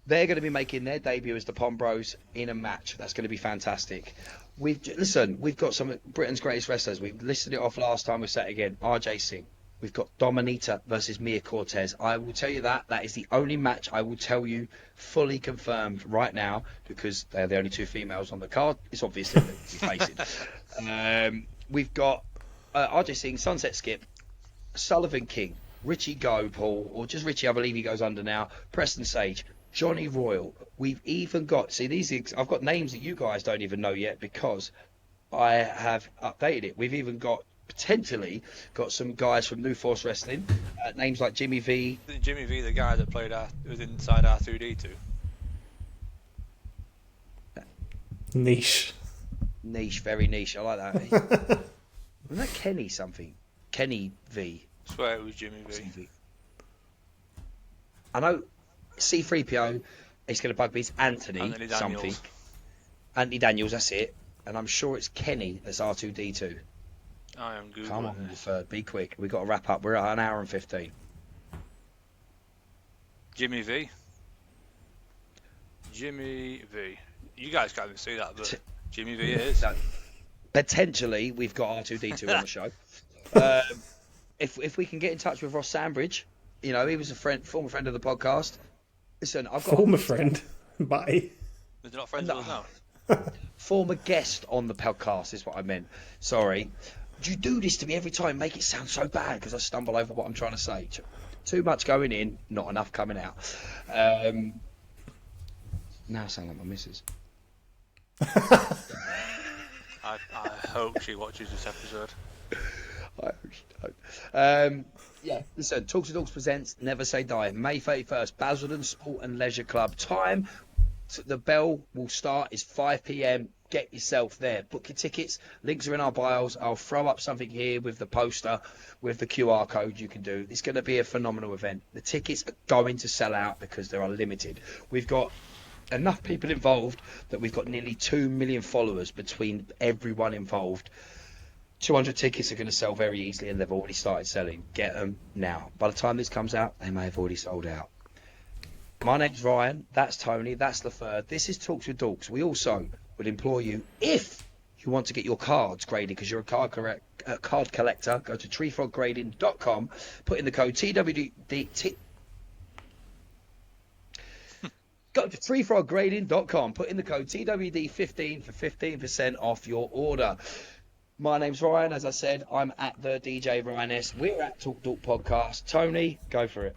They're going to be making their debut as the Pom Bros in a match. That's going to be fantastic. We've got some of Britain's greatest wrestlers. We've listed it off last time. We've said it again. RJ Singh. We've got Dominita versus Mia Cortez. I will tell you that is the only match I will tell you fully confirmed right now because they're the only two females on the card. It's obviously that we're facing. We've got RJ Singh, Sunset Skip, Sullivan King, Richie Go, Paul, or just Richie, I believe he goes under now, Preston Sage, Johnny Royal. We've even got, I've got names that you guys don't even know yet because I have updated it. We've even potentially got some guys from New Force Wrestling, names like Jimmy V. Jimmy V, the guy that was inside R2D2. Niche, very niche. I like that. Wasn't that Kenny something? Kenny V. I swear it was Jimmy V. I know C3PO. It's going to bug me. It's Anthony something. Anthony Daniels. That's it. And I'm sure it's Kenny. That's R2D2. I am Googling. Come on, LaFerde, be quick. We've got to wrap up. We're at an hour and 15. Jimmy V. You guys can't even see that, but Jimmy V it is. No, potentially, we've got R2D2 on the show. If we can get in touch with Ross Sandbridge, he was a former friend of the podcast. Listen, I've got former friend. Bye. They're not friends with us now. Former guest on the podcast is what I meant. Sorry. You do this to me every time, make it sound so bad because I stumble over what I'm trying to say. Too much going in, not enough coming out. Now I sound like my missus. I hope she watches this episode. I hope she don't. Listen, Talks with Dorks presents Never Say Die, May 31st, Basildon Sport and Leisure Club. Time, the bell will start is 5 p.m. get yourself there. Book your tickets. Links are in our bios. I'll throw up something here with the poster, with the QR code you can do. It's going to be a phenomenal event. The tickets are going to sell out because they are limited. We've got enough people involved that we've got nearly 2 million followers between everyone involved. 200 tickets are going to sell very easily, and they've already started selling. Get them now. By the time this comes out, they may have already sold out. My name's Ryan. That's Tony. That's LaFerde. This is Talks with Dorks. We also would implore you, if you want to get your cards graded because you're a card collector, go to treefroggrading.com, put in the code TWD. Go to treefroggrading.com, put in the code TWD15 for 15% off your order. My name's Ryan. As I said, I'm at the DJ Ryan S. We're at Talk Dork Podcast. Tony, go for it.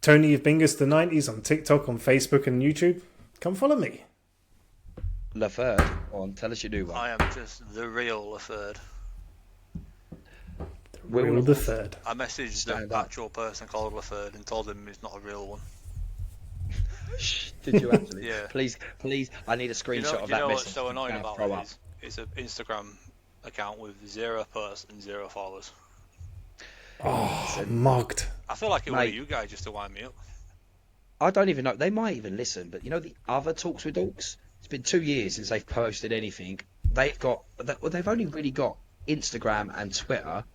Tony of Bingus the 90s on TikTok, on Facebook and YouTube. Come follow me. LaFerde, on, tell us your new one. I am just the real LaFerde. Real the third. I messaged the actual person called LaFerde and told him it's not a real one. Did you actually? Yeah. Please, I need a screenshot of that message. You know what's so annoying about it it is it's an Instagram account with 0 posts and 0 followers. Oh, mugged. I feel like it was you guys just to wind me up. I don't even know. They might even listen, but you know the other Talks with Dorks? It's been 2 years since they've posted anything. They've only really got Instagram and Twitter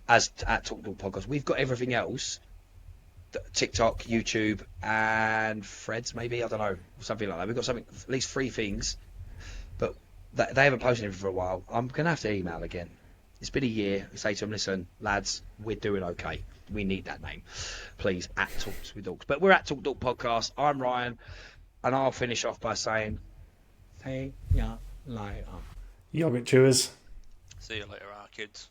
as at Talk Dork Podcast. We've got everything else. TikTok, YouTube, and Threads, maybe, I don't know, something like that. We've got something, at least 3 things, but they haven't posted anything for a while. I'm gonna have to email again. It's been a year. Say to them, listen, lads, we're doing okay. We need that name, please. At Talks with Dorks, but we're at Talk Dork Podcast. I'm Ryan, and I'll finish off by saying, see ya later. Yogurt chewers. See you later, our kids.